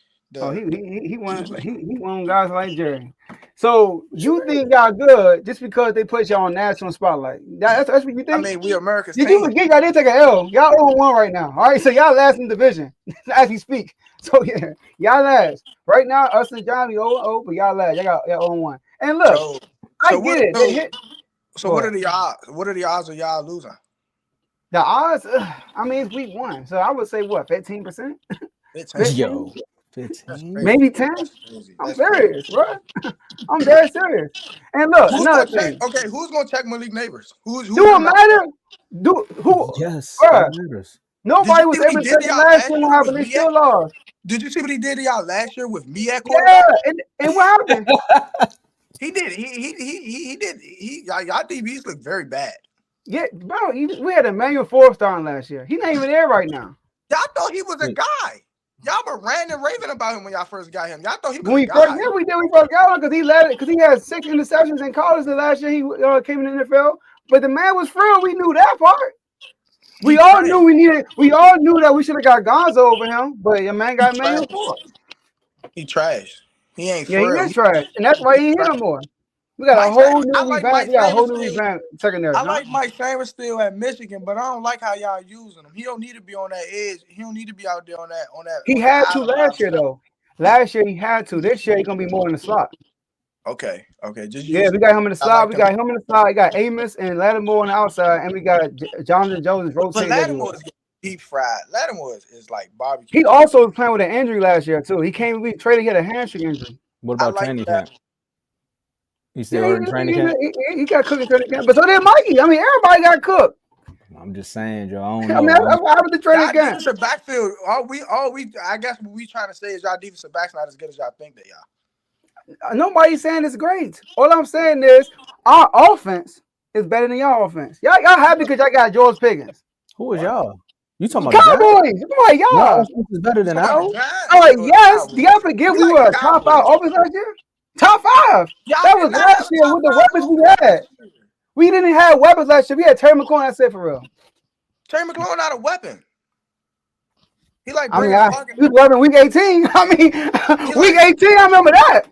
S2: Oh,
S3: the
S2: he
S3: Eagles.
S2: won guys like Jerry. So you think y'all good just because they put y'all on national spotlight? That's what you
S3: I
S2: think?
S3: mean, we America's
S2: Did you
S3: team.
S2: forget y'all didn't take an L? Y'all 0-1 right now. All right, so y'all last in the division as we speak. So yeah, y'all last. Right now, us and Johnny 0-0, but y'all last. Y'all 0-1. And look,
S3: So,
S2: I
S3: so
S2: get
S3: what?
S2: it. They hit.
S3: So what
S2: What?
S3: are the odds? What are the odds of y'all losing?
S2: The odds, I mean, it's week 1. So I would say what, 15%?
S3: 15.
S2: 15?
S4: Yo,
S3: That's
S4: 15.
S3: crazy.
S2: Maybe 10?
S3: That's crazy.
S2: I'm
S3: That's crazy.
S2: serious, bro. I'm very serious. And look,
S3: Who's
S2: another
S3: gonna check?
S2: thing.
S3: Okay, who's gonna check Malik Neighbors?
S2: Do
S3: Who's
S2: it
S3: in that?
S2: matter? Do who
S4: Yes, that
S2: bruh,
S4: matters.
S3: Did
S2: nobody
S3: you
S2: was
S3: see what he
S2: able to
S3: did
S2: check
S3: to
S2: them
S3: y'all
S2: last
S3: last
S2: year
S3: year
S2: what
S3: with
S2: happened. They
S3: me at?
S2: still lost.
S3: Did you see what he did to y'all last year with me at
S2: Yeah,
S3: quarterback?
S2: and what happened?
S3: He did. He did. Y'all DBs look very bad.
S2: Yeah, bro, we had Emmanuel Forbes starting last year. He's not even there right now.
S3: Y'all thought he was a
S4: Wait,
S3: guy. Y'all were ranting and raving about him when y'all first got him. Y'all thought he was
S2: When
S3: a
S2: we first,
S3: guy.
S2: yeah, we first got him because he led it because he had 6 interceptions in college the last year he came in the NFL. But the man was frail. We knew that part.
S3: He
S2: We all
S3: trash.
S2: knew we needed. We all knew that we should have got Gonzo over him, but your man
S3: He
S2: got
S3: trash.
S2: Emmanuel Forbes.
S3: He trash. He ain't
S2: Yeah, he
S3: for real.
S2: is trash, and that's why
S3: He
S2: he ain't here
S3: trash.
S2: no more. We got a whole new
S3: I like
S2: revamp.
S3: Mike
S2: We got a whole
S3: Famous
S2: new
S3: still.
S2: revamp secondary.
S3: I
S2: Huh?
S3: like Mike Famous still at Michigan, but I don't like how y'all using him. He don't need to be on that edge. He don't need to be out there
S2: He
S3: on that
S2: had to
S3: island by
S2: last year
S3: himself.
S2: though. Last year he had to. This year he's gonna be more in the slot.
S3: Okay, just
S2: Yeah,
S3: use
S2: we
S3: him.
S2: got him in the
S3: I
S2: slot.
S3: like
S2: We
S3: him.
S2: got him in the slot. We got Amos and Lattimore on the outside, and we got Jonathan Jones
S3: But
S2: rotating everywhere.
S3: Lattimore is getting deep fried. Lattimore is like barbecue
S2: He
S3: chicken.
S2: also was playing with an injury last year too. He came. We traded. He had a hamstring injury.
S4: what
S3: I
S4: about
S3: like
S4: training
S3: that.
S4: camp? He
S2: Yeah,
S4: still hurt in training camp?
S2: he got cooked in training camp. But so did Mikey. I mean, everybody got cooked.
S4: I'm just saying, Joe. I don't
S2: I mean,
S4: know.
S2: that's what happened to training
S3: Y'all
S2: camp.
S3: defensive backfield. I guess what we trying to say is y'all defensive backs not as good as y'all think they are.
S2: Nobody's saying it's great. All I'm saying is our offense is better than y'all offense. Y'all happy because y'all got George Pickens.
S4: Who is
S3: What?
S4: y'all? You talking
S2: The
S4: about the Giants?
S2: Cowboys. Come on,
S4: Y'all
S2: y'all.
S4: offense is better
S3: You
S4: than
S3: talking about the
S4: ours?
S2: I'm
S3: Giants
S2: like,
S3: or the
S2: yes. Do y'all
S3: Cowboys?
S2: forget
S3: We
S2: we
S3: like
S2: were
S3: the
S2: a top 5
S3: Cowboys.
S2: offense last year? Top 5.
S3: Y'all
S2: That
S3: did
S2: was
S3: not have
S2: last
S3: a
S2: year
S3: top
S2: with the
S3: five
S2: weapons we
S3: offense
S2: had.
S3: last year.
S2: We didn't have weapons last year. We had Terry McLaurin. I said for real.
S3: Terry McLaurin not a weapon. He like
S2: I mean,
S3: bringing pocket.
S2: he was weapon week 18. I mean,
S3: He
S2: week
S3: like
S2: 18. I remember that.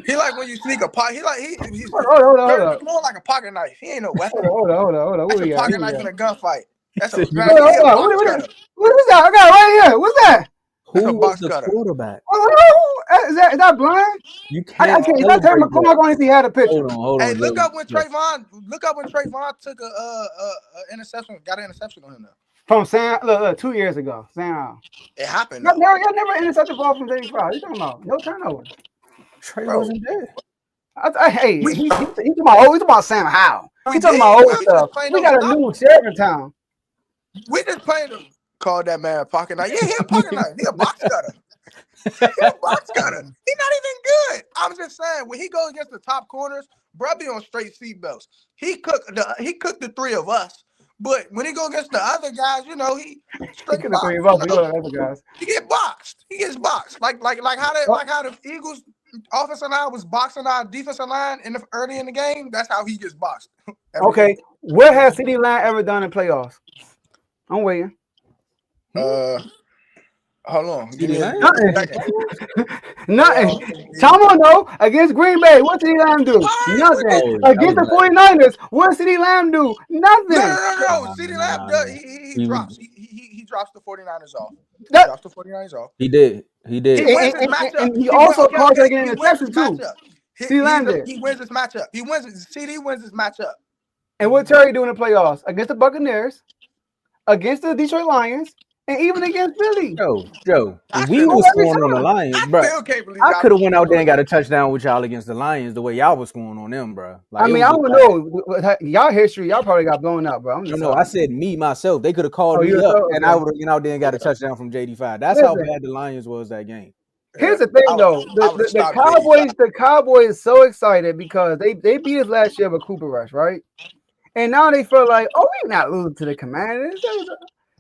S3: he like when you sneak a pot. He's
S2: Hold
S3: Terry
S2: up.
S3: McLaurin like a pocket knife. He ain't no weapon.
S2: Hold up. What
S3: That's a
S2: we got?
S3: pocket knife in a gunfight. That's
S4: So
S3: a
S4: you-
S3: man. He a
S2: Hold up.
S3: box cutter.
S2: What is that? I got it right here. What's that?
S3: That's a
S4: Who was
S3: box
S4: the
S3: cutter.
S4: quarterback?
S2: Is that blind?
S4: You
S2: I
S4: can't
S2: can't. Is that Terry
S4: celebrate
S2: McLaurin?
S4: that.
S2: I only see he had a picture.
S4: Hold
S3: Hey,
S4: on,
S3: look
S4: Joe.
S3: up when Trayvon. Look up when Trayvon took a interception. Got an interception on him now.
S2: From Sam, look, 2 years ago. Sam.
S3: It happened
S2: Y'all
S3: though,
S2: never intercepted ball from 35. What you talking about? No turnovers.
S4: Trey
S3: bro.
S4: wasn't there.
S2: Hey,
S3: We
S2: he's talking about Sam Howell.
S3: we
S2: He's talking
S3: did.
S2: about old
S3: We just
S2: stuff.
S3: playing
S2: We
S3: those
S2: got a
S3: stop.
S2: new sheriff in town.
S3: We just playing them. Call that man a pocket knife. Yeah, he a pocket knife. He a box cutter. He a box cutter. He not even good. I'm just saying when he goes against the top corners, bro, be on straight seatbelts. He cooked the 3 of us. But when he go against the other guys, he
S2: He
S3: straight
S2: could have
S3: box.
S2: three of us. We got other guys.
S3: He get boxed. He gets boxed. Like how the Eagles offensive line was boxing our defensive line early in the game. That's how he gets boxed.
S2: Okay, what has CD Lamb ever done in playoffs? I'm waiting.
S3: Hold on. Give me
S4: CeeDee
S3: a
S4: Lamb?
S3: second.
S2: Nothing. Tomo, no. Against Green Bay, what did CD Lamb do?
S3: All right,
S2: Nothing.
S4: Oh, that
S2: Against
S4: was
S2: the 49ers, what did CD Lamb do? Nothing.
S3: No. CeeDee Lamb does. He
S4: He,
S3: drops. He drops the 49ers off. He
S2: That,
S3: drops the 49ers off.
S4: he did. He
S3: He
S4: did.
S3: wins his matchup.
S2: and he
S3: He went
S2: also
S3: okay.
S2: caused her to get
S3: He
S2: an
S3: wins his
S2: interception too.
S3: matchup.
S2: CD Lamb did.
S3: He wins his matchup. CD wins his matchup.
S2: And what Terry do in the playoffs? Against the Buccaneers, against the Detroit Lions, and even against Philly.
S4: Joe,
S3: I
S4: when we
S3: still
S2: Oh,
S4: was
S2: every
S4: scoring on the
S2: time.
S4: Lions,
S3: I
S4: bro,
S3: still can't believe
S4: I
S3: y'all
S4: could have
S3: beat
S4: went out there
S3: Detroit.
S4: and got a touchdown with y'all against the Lions the way y'all was scoring on them, bro. Like
S2: I
S4: it
S2: mean,
S4: was
S2: I
S4: just
S2: don't
S4: bad.
S2: know. Y'all history, y'all probably got blown out, bro. I'm just
S4: No, I
S2: talking.
S4: said me myself. They could have called
S2: Oh,
S4: me
S2: you
S4: up,
S2: so
S4: and I
S2: okay.
S4: would have went out there and got a touchdown from JD5. That's how
S2: Listen,
S4: bad the Lions was that game.
S2: here's
S3: Yeah,
S2: the thing though.
S3: I would have
S2: The
S3: stopped JD5.
S2: Cowboys so excited because they beat us last year with Cooper Rush, right? And now they feel like, oh, we not losing to the Commanders.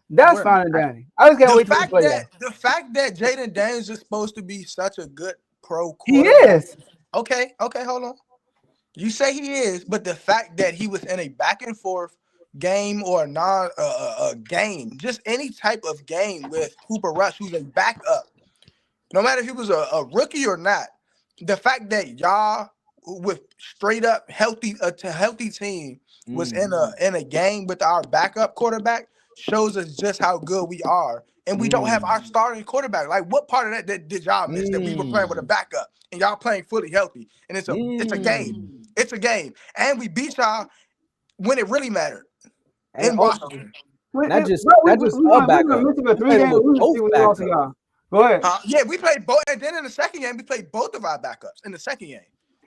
S2: That's
S3: We're
S2: fine and
S3: not.
S2: dandy. I just can't wait till the playoffs.
S3: The fact that Jaden Daniels is supposed to be such a good pro
S2: He
S3: quarterback.
S2: is.
S3: Okay, hold on. You say he is, but the fact that he was in a back and forth game or non game, just any type of game with Cooper Rush, who's a backup, no matter if he was a rookie or not, the fact that y'all with straight up healthy healthy team was in a game with our backup quarterback shows us just how good we are. And we don't have our starting quarterback. Like, what part of that did y'all miss? That we were playing with a backup and y'all playing fully healthy. And it's a game. It's a game. And we beat y'all when it really mattered
S2: And
S3: in Washington.
S4: Not just
S2: we
S4: a
S2: were
S4: backup.
S2: missing a
S4: We played
S2: 3-game
S4: with
S2: losing
S4: both
S2: streak when we lost to
S4: backups.
S2: y'all. Go ahead.
S3: Yeah, we played both, and then in the second game, we played both of our backups in the second game.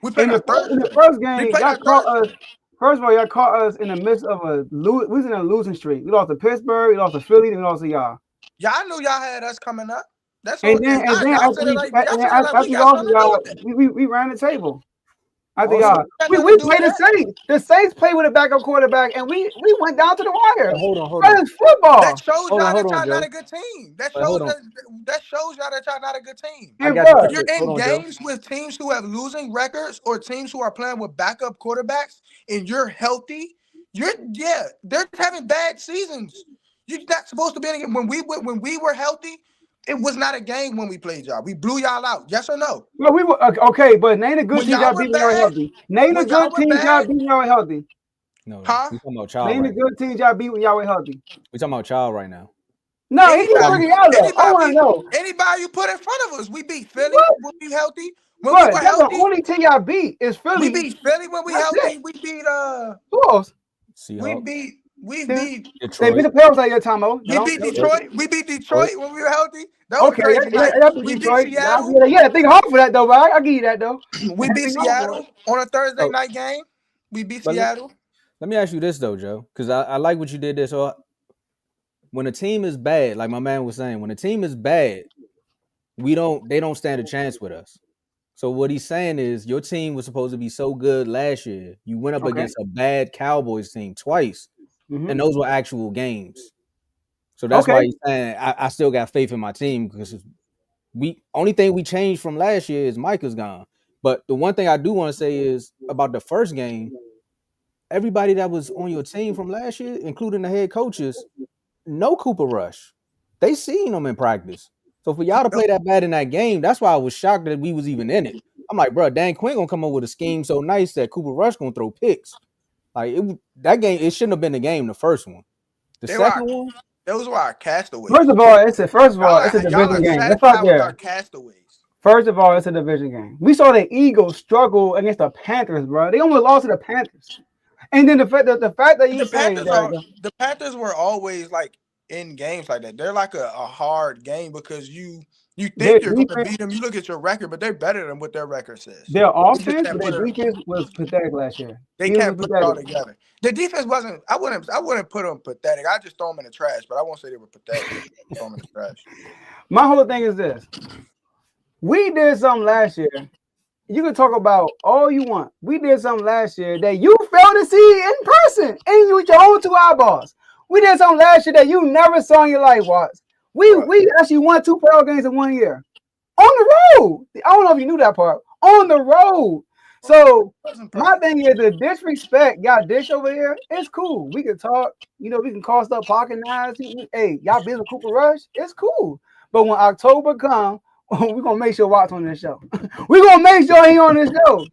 S3: We played
S2: In
S3: our third
S2: in the
S3: string.
S2: first
S3: We
S2: game,
S3: played
S2: y'all
S3: our
S2: caught
S3: third
S2: us.
S3: string.
S2: First of all, y'all caught us in the midst of we was in a losing streak. We lost to Pittsburgh, we lost to Philly, then we lost to y'all.
S3: Y'all knew y'all had us coming up. That's all.
S2: And then
S3: Y'all said it like
S2: after
S3: we
S2: we
S3: got
S2: lost to
S3: something to do
S2: y'all,
S3: with that.
S2: we ran the table. After
S3: Also,
S2: y'all,
S3: got
S2: we
S3: nothing to do
S2: played
S3: with
S2: the
S3: that.
S2: Saints. The Saints played with a backup quarterback, and we went down to the wire.
S4: Hold on.
S2: That is football.
S3: That shows y'all
S4: Hold
S3: that
S4: on,
S3: y'all not
S4: Joe.
S3: a good team. That
S4: Wait, hold
S3: shows
S4: on.
S3: that shows y'all that y'all not a good team.
S4: I
S2: And
S4: got you.
S2: bro,
S3: When you're in
S4: Hold on, Joe.
S3: games with teams who have losing records or teams who are playing with backup quarterbacks and you're healthy, they're having bad seasons. You're not supposed to be in a game. When we were healthy, it was not a game when we played y'all. We blew y'all out. Yes or no?
S2: no, we were okay, but name the good
S3: When
S2: teams
S3: y'all
S2: y'all
S3: were
S2: beat when y'all were
S3: bad,
S2: healthy. Name the
S3: when y'all
S2: good
S3: were
S2: teams y'all
S3: bad,
S2: beat when y'all were healthy.
S4: No,
S3: huh?
S4: we talking about child
S2: Name the
S4: right now.
S2: good teams y'all beat when y'all were healthy.
S4: We talking about child right now.
S2: No, he keep bringing y'all up. I want to know.
S3: Anybody you put in front of us, we beat Philly
S2: What?
S3: when we healthy. When we
S2: But
S3: were
S2: that's the
S3: healthy,
S2: only team y'all beat is
S3: we
S2: Philly.
S3: beat Philly when we
S2: That's
S3: healthy.
S2: it.
S3: We beat
S2: Who else?
S4: Seahawks,
S3: we
S2: They
S3: beat
S2: beat
S4: Detroit.
S2: the playoffs that year, Tomo.
S3: we beat Detroit. We beat Detroit when we were healthy. That was a
S2: Okay,
S3: crazy night.
S2: yeah, beat
S3: We beat
S2: Detroit.
S3: Seattle.
S2: Yeah, think hard for that though, but I give you that though.
S3: We beat
S2: Think hard for it.
S3: Seattle on a Thursday
S4: So,
S3: night game. We beat
S4: but
S3: Seattle.
S4: let me ask you this though, Joe, because I like what you did there. So when a team is bad, like my man was saying, when a team is bad, they don't stand a chance with us. So what he's saying is your team was supposed to be so good last year. You went up
S2: Okay.
S4: against a bad Cowboys team twice,
S2: Mm-hmm.
S4: and those were actual games. So that's
S2: Okay.
S4: why he's saying I still got faith in my team because we only thing we changed from last year is Micah's gone. But the one thing I do want to say is about the first game, everybody that was on your team from last year, including the head coaches, no Cooper Rush. They seen them in practice. So for y'all to play that bad in that game, that's why I was shocked that we was even in it. I'm like, bro, Dan Quinn gonna come up with a scheme so nice that Cooper Rush gonna throw picks. Like that game, it shouldn't have been the game. The first one, the second one,
S3: Those were our castaways.
S2: First of all, it's a
S3: Y'all
S2: division
S3: are
S2: game. Let's start
S3: satisfied with
S2: there.
S3: our castaways.
S2: First of all, it's a division game. We saw the Eagles struggle against the Panthers, bro. They almost lost to the Panthers. And then the fact that you saying that
S3: The Panthers were always like in games like that. They're like a hard game because you
S2: their
S3: think you're going to
S2: defense,
S3: beat them. You look at your record, but they're better than what their record says.
S2: their
S3: They just
S2: offense,
S3: can't
S2: but
S3: put
S2: their
S3: it.
S2: defense was pathetic last year.
S3: They
S2: It was
S3: can't put it all
S2: pathetic.
S3: together. The defense wasn't. I wouldn't put them pathetic. I just throw them in the trash, but I won't say they were pathetic. Throw them in the trash.
S2: My whole thing is this. We did something last year. You can talk about all you want. We did something last year that you failed to see in person and you with your own two eyeballs. We did something last year that you never saw in your life, Watts. We actually won 2 playoff games in 1 year. On the road. I don't know if you knew that part. On the road. So my thing is the disrespect y'all dish over here, it's cool. We can talk, we can call stuff pocket knives. Hey, y'all busy with Cooper Rush, it's cool. But when October comes, we're gonna make sure Watts on this show. We're gonna make sure he on this show.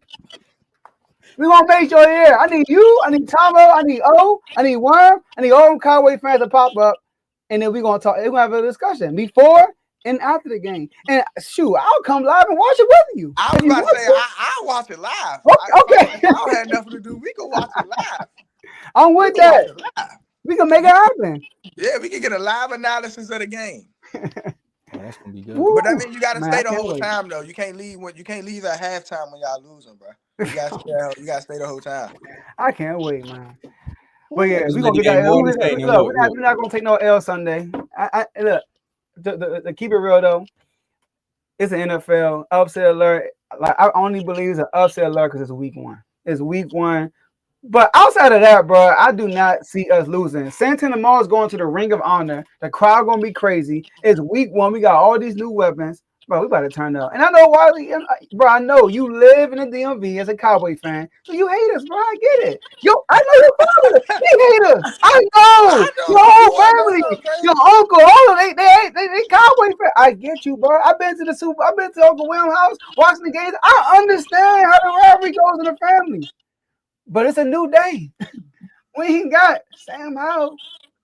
S2: We're gonna make sure here. I need you, I need Tomo, I need O, I need Worm, I need all them Cowboy fans to pop up, and then we're gonna talk. We're gonna have a discussion before and after the game. And shoot, I'll come live and watch it with you.
S3: I was about to say I'll watch it live.
S2: Okay.
S3: I don't have nothing to do. We can watch it live.
S2: I'm with that. We can make it happen.
S3: Yeah, we can get a live analysis of the game.
S4: oh, that's gonna be good.
S3: But that means you got to
S2: Man,
S3: stay
S2: I
S3: the
S2: can't
S3: whole
S2: wait.
S3: time though. You can't leave at halftime when y'all losing, bro. You got to stay the whole time.
S2: I can't wait, man. But yeah,
S4: Just
S2: we're
S4: make
S2: gonna
S4: the
S2: get
S4: game
S2: that.
S4: more
S2: Look,
S4: entertaining.
S2: we're not gonna take no L Sunday. Look, to keep it real though, it's an NFL upset alert. Like I only believe it's an upset alert because it's week 1. It's week 1. But outside of that, bro, I do not see us losing. Santana Moore is going to the Ring of Honor. The crowd gonna be crazy. It's week 1. We got all these new weapons. Bro, we about to turn up. And I know Wiley, bro, I know you live in the DMV as a Cowboy fan, so you hate us, bro. I get it. Yo, I know your father. He hate us. I know.
S3: I know
S2: Your whole
S3: you are
S2: family,
S3: okay.
S2: your uncle, all of they Cowboy fan. I get you, bro. I've been to Uncle William's house watching the games. I understand how the rivalry goes in the family. But it's a new day. We ain't got Sam Howell,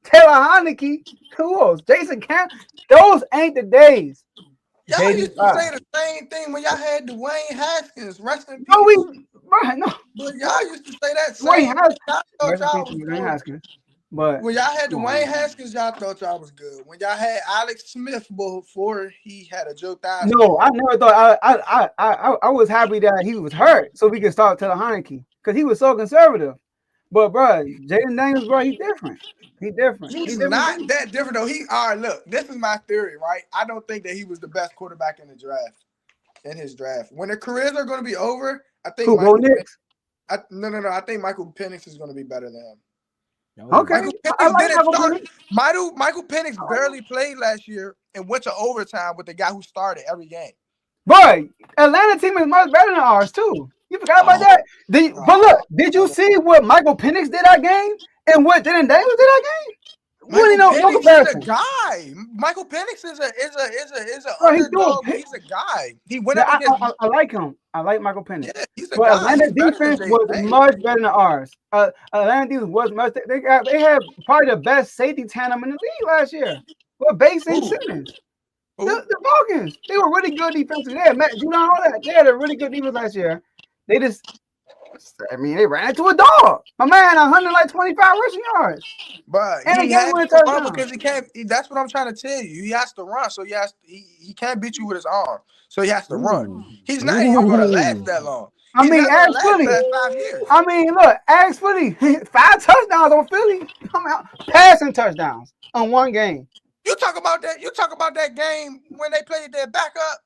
S2: Taylor Heineke, who else? Jason Camp. Those ain't the days.
S3: Y'all used to say
S2: JD5.
S3: the same thing when y'all had Dwayne Haskins. Rest in
S2: No,
S3: peace.
S2: no.
S3: But y'all used to say that
S2: Dwayne
S3: same
S2: Haskins.
S3: thing. Y'all thought
S2: Rest in
S3: y'all
S2: peace
S3: was
S2: to Dwayne
S3: good.
S2: Haskins. But
S3: When y'all had
S2: come
S3: Dwayne
S2: on.
S3: Haskins, y'all thought y'all was good. When y'all had Alex Smith before he had a Joe Theismann.
S2: No, I never thought. I was happy that he was hurt, so we could start Taylor Heineke because he was so conservative. But bro, Jaden Daniels, bro, he different. He different.
S3: He's
S2: He different.
S3: not that different though. All right, look, this is my theory, right? I don't think that he was the best quarterback in the draft. In his draft. When their careers are going to be over, I think
S2: Who, Bo Nix?
S3: No. I think Michael Penix is going to be better than him.
S2: Okay,
S3: Michael
S2: I
S3: Penix
S2: like
S3: didn't
S2: Michael
S3: start.
S2: Penix.
S3: Michael Penix barely played last year and went to overtime with the guy who started every game.
S2: Boy, Atlanta team is much better than ours too. You forgot about that? But look, did you see what Michael Penix did that game and what Jaden Daniels did that game?
S3: Michael
S2: No
S3: Penix is a
S2: comparison.
S3: guy. Michael Penix is an
S2: Bro, he threw a
S3: underdog.
S2: pick.
S3: He's a guy. He went up
S2: I,
S3: against.
S2: I like him. I like Michael Penix.
S3: Yeah, he's a
S2: But
S3: guy.
S2: Atlanta
S3: He's better than
S2: defense
S3: Jaden
S2: was
S3: Daniels.
S2: much better than ours. Atlanta defense was much. They had probably the best safety tandem in the league last year. With Bates and Simmons. The Falcons. They were really good defensively. They had Matt Judon, all that. They had a really good defense last year. They ran into a dog. My man, 125 rushing yards.
S3: But
S2: And
S3: he
S2: again,
S3: has
S2: with
S3: to
S2: a
S3: run
S2: touchdown.
S3: because he can't. That's what I'm trying to tell you. He has to run, so he can't beat you with his arm. So he has to run. He's not even going to last that long.
S2: I
S3: He's
S2: mean,
S3: not going to
S2: ask
S3: last
S2: Philly.
S3: past 5 years.
S2: I mean, look, ask Philly. 5 touchdowns on Philly. Come out passing touchdowns on one game.
S3: You talk about that. You talk about that game when they played their backup.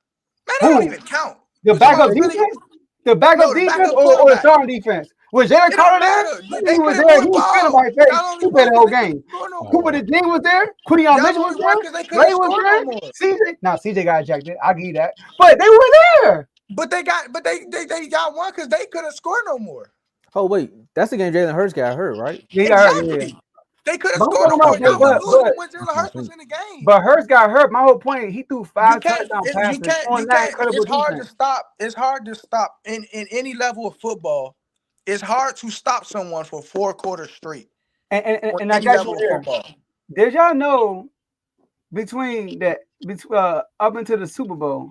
S3: Man, that don't even count.
S2: The
S3: You talking
S2: backup
S3: about Philly?
S2: defense? The backup
S3: No, the
S2: defense
S3: backup
S2: or the
S3: quarterback.
S2: starting defense? Was Jalen
S3: It don't
S2: Carter there?
S3: matter.
S2: He
S3: They
S2: was
S3: couldn't
S2: there.
S3: move
S2: He
S3: the
S2: was spinning
S3: ball.
S2: by his face.
S3: Y'all only
S2: He played
S3: won
S2: the
S3: because
S2: whole
S3: they couldn't
S2: game.
S3: score no
S2: Cooper
S3: more.
S2: the Dean was there. Quinion
S3: Y'all
S2: Mitchell
S3: only
S2: was
S3: won
S2: there.
S3: because they couldn't
S2: Ray was
S3: score
S2: there.
S3: no more.
S2: CJ got ejected. I'll give you that. But they were there.
S3: But they got one because they couldn't score no more.
S4: Oh wait, that's the game Jalen Hurts got hurt, right?
S2: He got hurt, yeah.
S3: Exactly. They couldn't
S2: But I'm
S3: score
S2: talking
S3: no more.
S2: about,
S3: Y'all was losing when Jalen Hurts was in the game.
S2: but Hurts got hurt. My whole point, he threw
S3: You
S2: 5
S3: can't.
S2: touchdown
S3: You
S2: passes
S3: can't.
S2: on
S3: You
S2: that
S3: can't.
S2: incredible
S3: It's hard to
S2: defense.
S3: stop. It's hard to stop in any level of football. It's hard to stop someone for 4 quarters straight.
S2: And I got you there. Did y'all know up until the Super Bowl,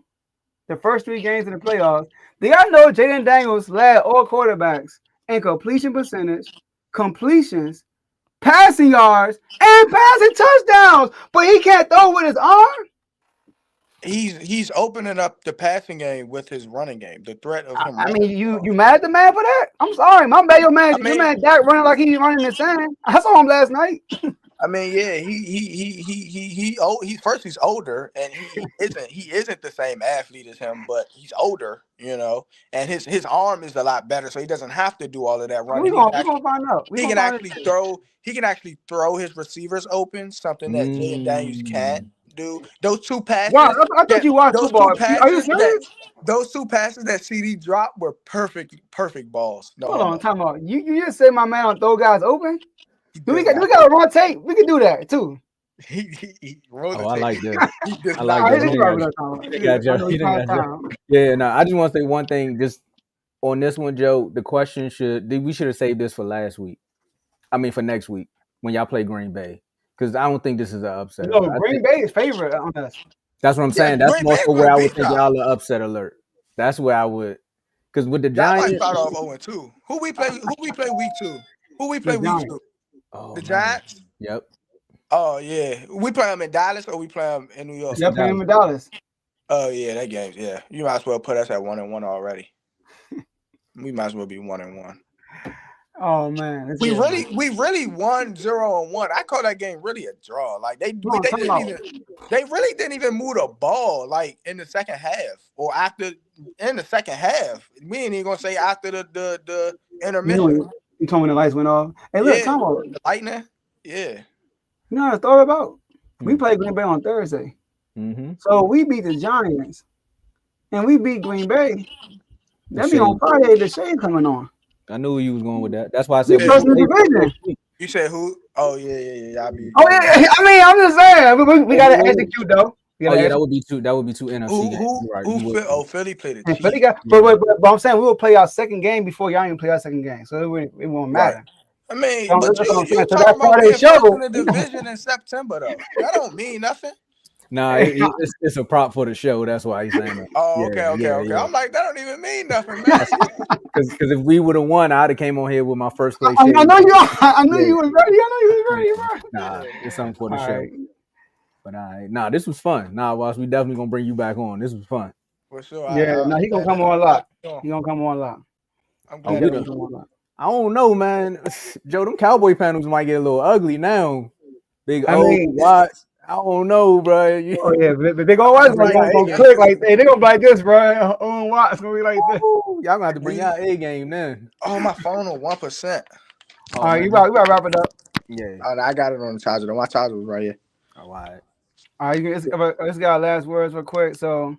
S2: the first 3 games in the playoffs, do y'all know Jaden Daniels led all quarterbacks in completion percentage, completions, passing yards, and passing touchdowns, but he can't throw with his arm?
S3: He's opening up the passing game with his running game. The threat of him.
S2: I mean, you mad at the man for that? I'm sorry, my bad. Your man Dak running like he's running the sand. I saw him last night.
S3: I mean, yeah, he's older and he isn't the same athlete as him, but he's older, and his arm is a lot better, so he doesn't have to do all of that running.
S2: We're gonna find out.
S3: He can actually throw his receivers open, something that Jaden Daniels can't do. Those 2 passes.
S2: Wow, I thought you watched football. Are you serious?
S3: Those 2 passes that CD dropped were perfect balls. No,
S2: hold on, time out. You just say my man don't throw guys open? We got to run tape. We can do that too.
S3: He
S4: I like this.
S3: I like this.
S4: Yeah, no. I just want to say one thing. Just on this one, Joe. The question we should have saved this for last week. I mean, for next week when y'all play Green Bay, because I don't think this is an upset.
S2: No, Green Bay is favorite on us.
S4: That's what I'm saying. That's also where I would think y'all an upset alert. That's where I would, because with the Giants,
S3: might start off 0-2. Who we play week 2? Who we play week 2? The Giants.
S4: Yep.
S3: Oh yeah, we play them in Dallas or we play them in New York.
S2: Yeah, play them in Dallas.
S3: Oh yeah, that game. Yeah, you might as well put us at 1-1 already. We might as well be 1-1.
S2: Oh man,
S3: we really won 0-1. I call that game really a draw. Like they really didn't even move the ball like in the second half or in the second half. We ain't even gonna say after the intermission.
S2: You told me the lights went off. Hey, look, Tomo.
S3: The lightning. Yeah.
S2: You know what I thought about? We played Green Bay on Thursday.
S4: Mm-hmm.
S2: So we beat the Giants and we beat Green Bay,
S4: The
S2: that be on
S4: shade.
S2: Friday. The shade coming on.
S4: I knew you was going with that. That's why I
S2: We
S4: said we
S2: first
S4: should
S2: in the
S4: save it for
S2: division.
S4: next week.
S3: You said who? Oh yeah. Y'all be.
S2: Oh yeah, I mean, I'm just saying we gotta
S4: Who-
S2: execute though. We
S4: Oh
S2: gotta
S4: yeah, that
S2: execute.
S4: would be two. That would be two NFC games.
S3: Who?
S4: You're right.
S3: Who?
S4: You would.
S3: Oh, Philly played the
S2: And Philly
S3: Chiefs.
S2: got, but I'm saying we will play our second game before y'all even play our second game, so it won't
S3: Right.
S2: matter.
S3: I mean,
S2: So
S3: but
S2: that's what I'm saying.
S3: you
S2: So
S3: talking
S2: that
S3: about
S2: Friday
S3: being first in
S2: show,
S3: the division in September though? That don't mean nothing.
S4: Nah, it's a prop for the show. That's why he's saying that.
S3: Oh,
S4: Yeah,
S3: okay. I'm like, that don't even mean nothing, man.
S4: Because if we would have won, I'd have came on here with my first place
S2: I
S4: shade.
S2: know you. I knew
S4: Yeah.
S2: you was ready. I know you was ready, bro.
S4: Nah, it's something for the
S2: All
S4: show.
S2: right.
S4: But nah, this was fun. Nah, Boss, we definitely gonna bring you back on. This was fun.
S3: For sure.
S2: Yeah, no, he gonna come on a lot. He gonna come on a lot.
S3: I'm
S4: Oh,
S3: glad
S4: we
S3: that
S4: done-
S3: was
S4: I don't know, man. Joe, them Cowboy panels might get a little ugly now. Big
S2: I
S4: O,
S2: mean,
S4: Watts. I don't know, bro.
S2: oh yeah, but they gonna watch.
S3: Bring
S2: Gonna
S3: my A
S2: click like they gonna be like this, bro. Owen Watts gonna be like this.
S4: Y'all gonna have to bring y'all A game then.
S3: Oh, my phone on 1%.
S2: All right, you about to wrap it up.
S4: Yeah.
S3: Oh, I got it on the charger though. My charger was right here.
S4: All right.
S2: All right, let's get our last words real quick. So,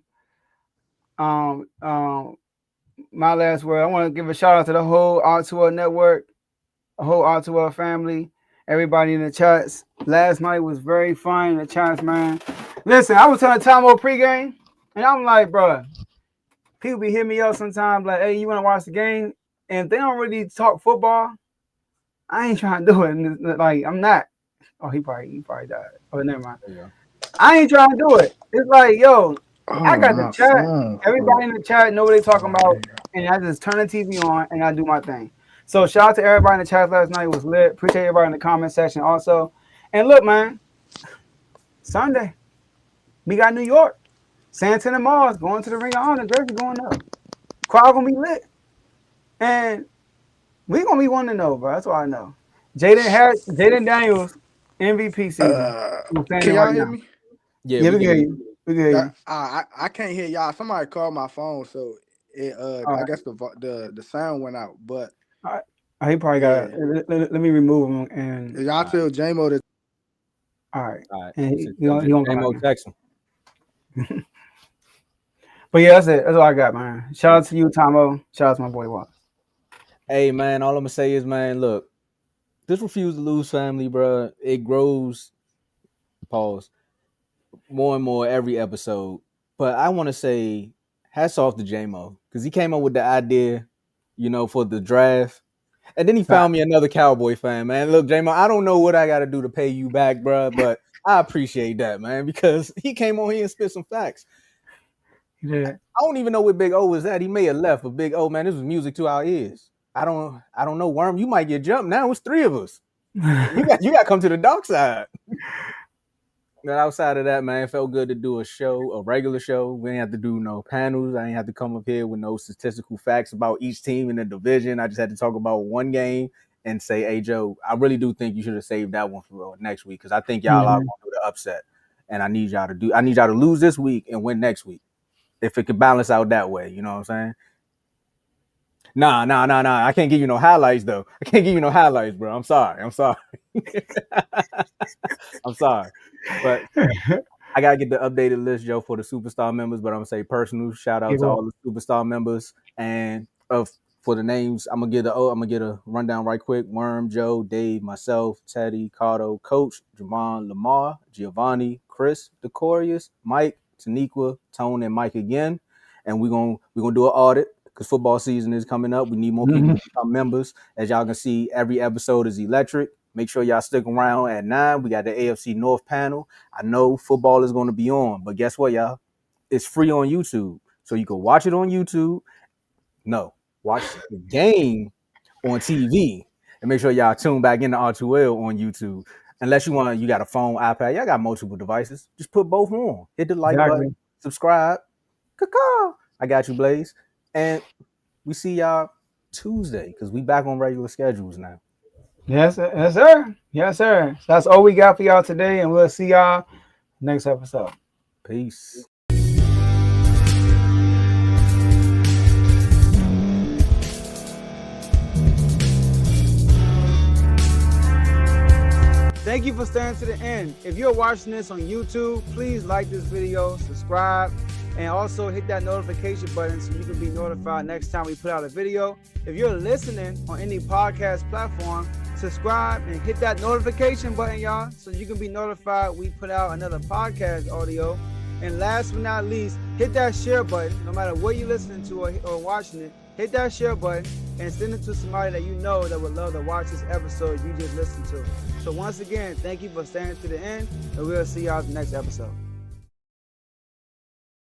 S2: my last word. I want to give a shout out to the whole R2L network, the whole R2L family, everybody in the chats. Last night was very fun in the chats, man. Listen, I was telling Tomo pregame, and I'm like, bro, people be hitting me up sometimes like, hey, you want to watch the game? And if they don't really talk football, I ain't trying to do it. And like, I'm not. Oh, he probably died. Oh, never mind.
S4: Yeah.
S2: I ain't trying to do it. It's like, yo, I got the
S3: my
S2: chat.
S3: phone.
S2: Everybody in the chat know what they talking about, and I just turn the TV on and I do my thing. So shout out to everybody in the chat last night. It was lit. Appreciate everybody in the comment section also. And look, man, Sunday we got New York, Santana Mars going to the Ring of Honor. Jersey going up. Crowd gonna be lit, and we gonna be 1-0, bro. That's all I know. Jaden Daniels MVP season.
S3: Can y'all hear me?
S4: Yeah,
S2: Yeah,
S4: we
S2: we
S4: can
S2: hear you. We can hear you.
S3: I can't hear y'all. Somebody called my phone, so it I guess the sound went out. But
S2: He probably got. Let me remove him and.
S3: y'all tell J-Mo that.
S2: All right.
S4: All right.
S2: And he gonna come out.
S4: Texan.
S2: But yeah, that's it. That's all I got, man. Shout out to you, Tomo. Shout out to my boy Watts.
S4: Hey man, all I'm gonna say is, man, look, this Refuse to Lose family, bro, it grows. Pause. More and more every episode. But I want to say, hats off to J-Mo, because he came up with the idea, for the draft. And then he found me another Cowboy fan, man. Look, J-Mo, I don't know what I got to do to pay you back, bro, but I appreciate that, man, because he came on here and spit some facts.
S2: Yeah.
S4: I don't even know where Big O was at. He may have left, but Big O, man, this was music to our ears. I don't know, Worm. You might get jumped now. It's three of us. You got to come to the dark side. But outside of that, man, it felt good to do a regular show. We ain't have to do no panels. I ain't have to come up here with no statistical facts about each team in the division. I just had to talk about one game and say, hey, Joe, I really do think you should have saved that one for next week, because I think y'all are going to do the upset. And I need y'all to lose this week and win next week, if it could balance out that way. You know what I'm saying? Nah. I can't give you no highlights, though. I can't give you no highlights, bro. I'm sorry. I'm sorry. But I got to get the updated list, Joe, for the Superstar members. But I'm going to say personal shout out to all the Superstar members. And for the names, I'm going to get a rundown right quick. Worm, Joe, Dave, myself, Teddy, Cardo, Coach, Javon, Lamar, Giovanni, Chris, Decorius, Mike, Taniqua, Tone, and Mike again. And we're gonna do an audit, because football season is coming up. We need more people to become members. As y'all can see, every episode is electric. Make sure y'all stick around at 9. We got the AFC North panel. I know football is going to be on, but guess what, y'all? It's free on YouTube. So you can watch it on YouTube. No, watch the game on TV. And make sure y'all tune back into R2L on YouTube. Unless you got a phone, iPad. Y'all got multiple devices. Just put both on. Hit the like button. Subscribe. Caw-caw. I got you, Blaze. And we see y'all Tuesday, because we back on regular schedules now.
S2: Yes, sir. Yes, sir. So that's all we got for y'all today, and we'll see y'all next episode.
S4: Peace.
S2: Thank you for staying to the end. If you're watching this on YouTube, please like this video, subscribe, And also hit that notification button so you can be notified next time we put out a video. If you're listening on any podcast platform, subscribe and hit that notification button, y'all, so you can be notified we put out another podcast audio. And last but not least, hit that share button. No matter what you're listening to or watching it, hit that share button and send it to somebody that you know that would love to watch this episode you just listened to. So once again, thank you for staying to the end, and we'll see y'all in the next episode.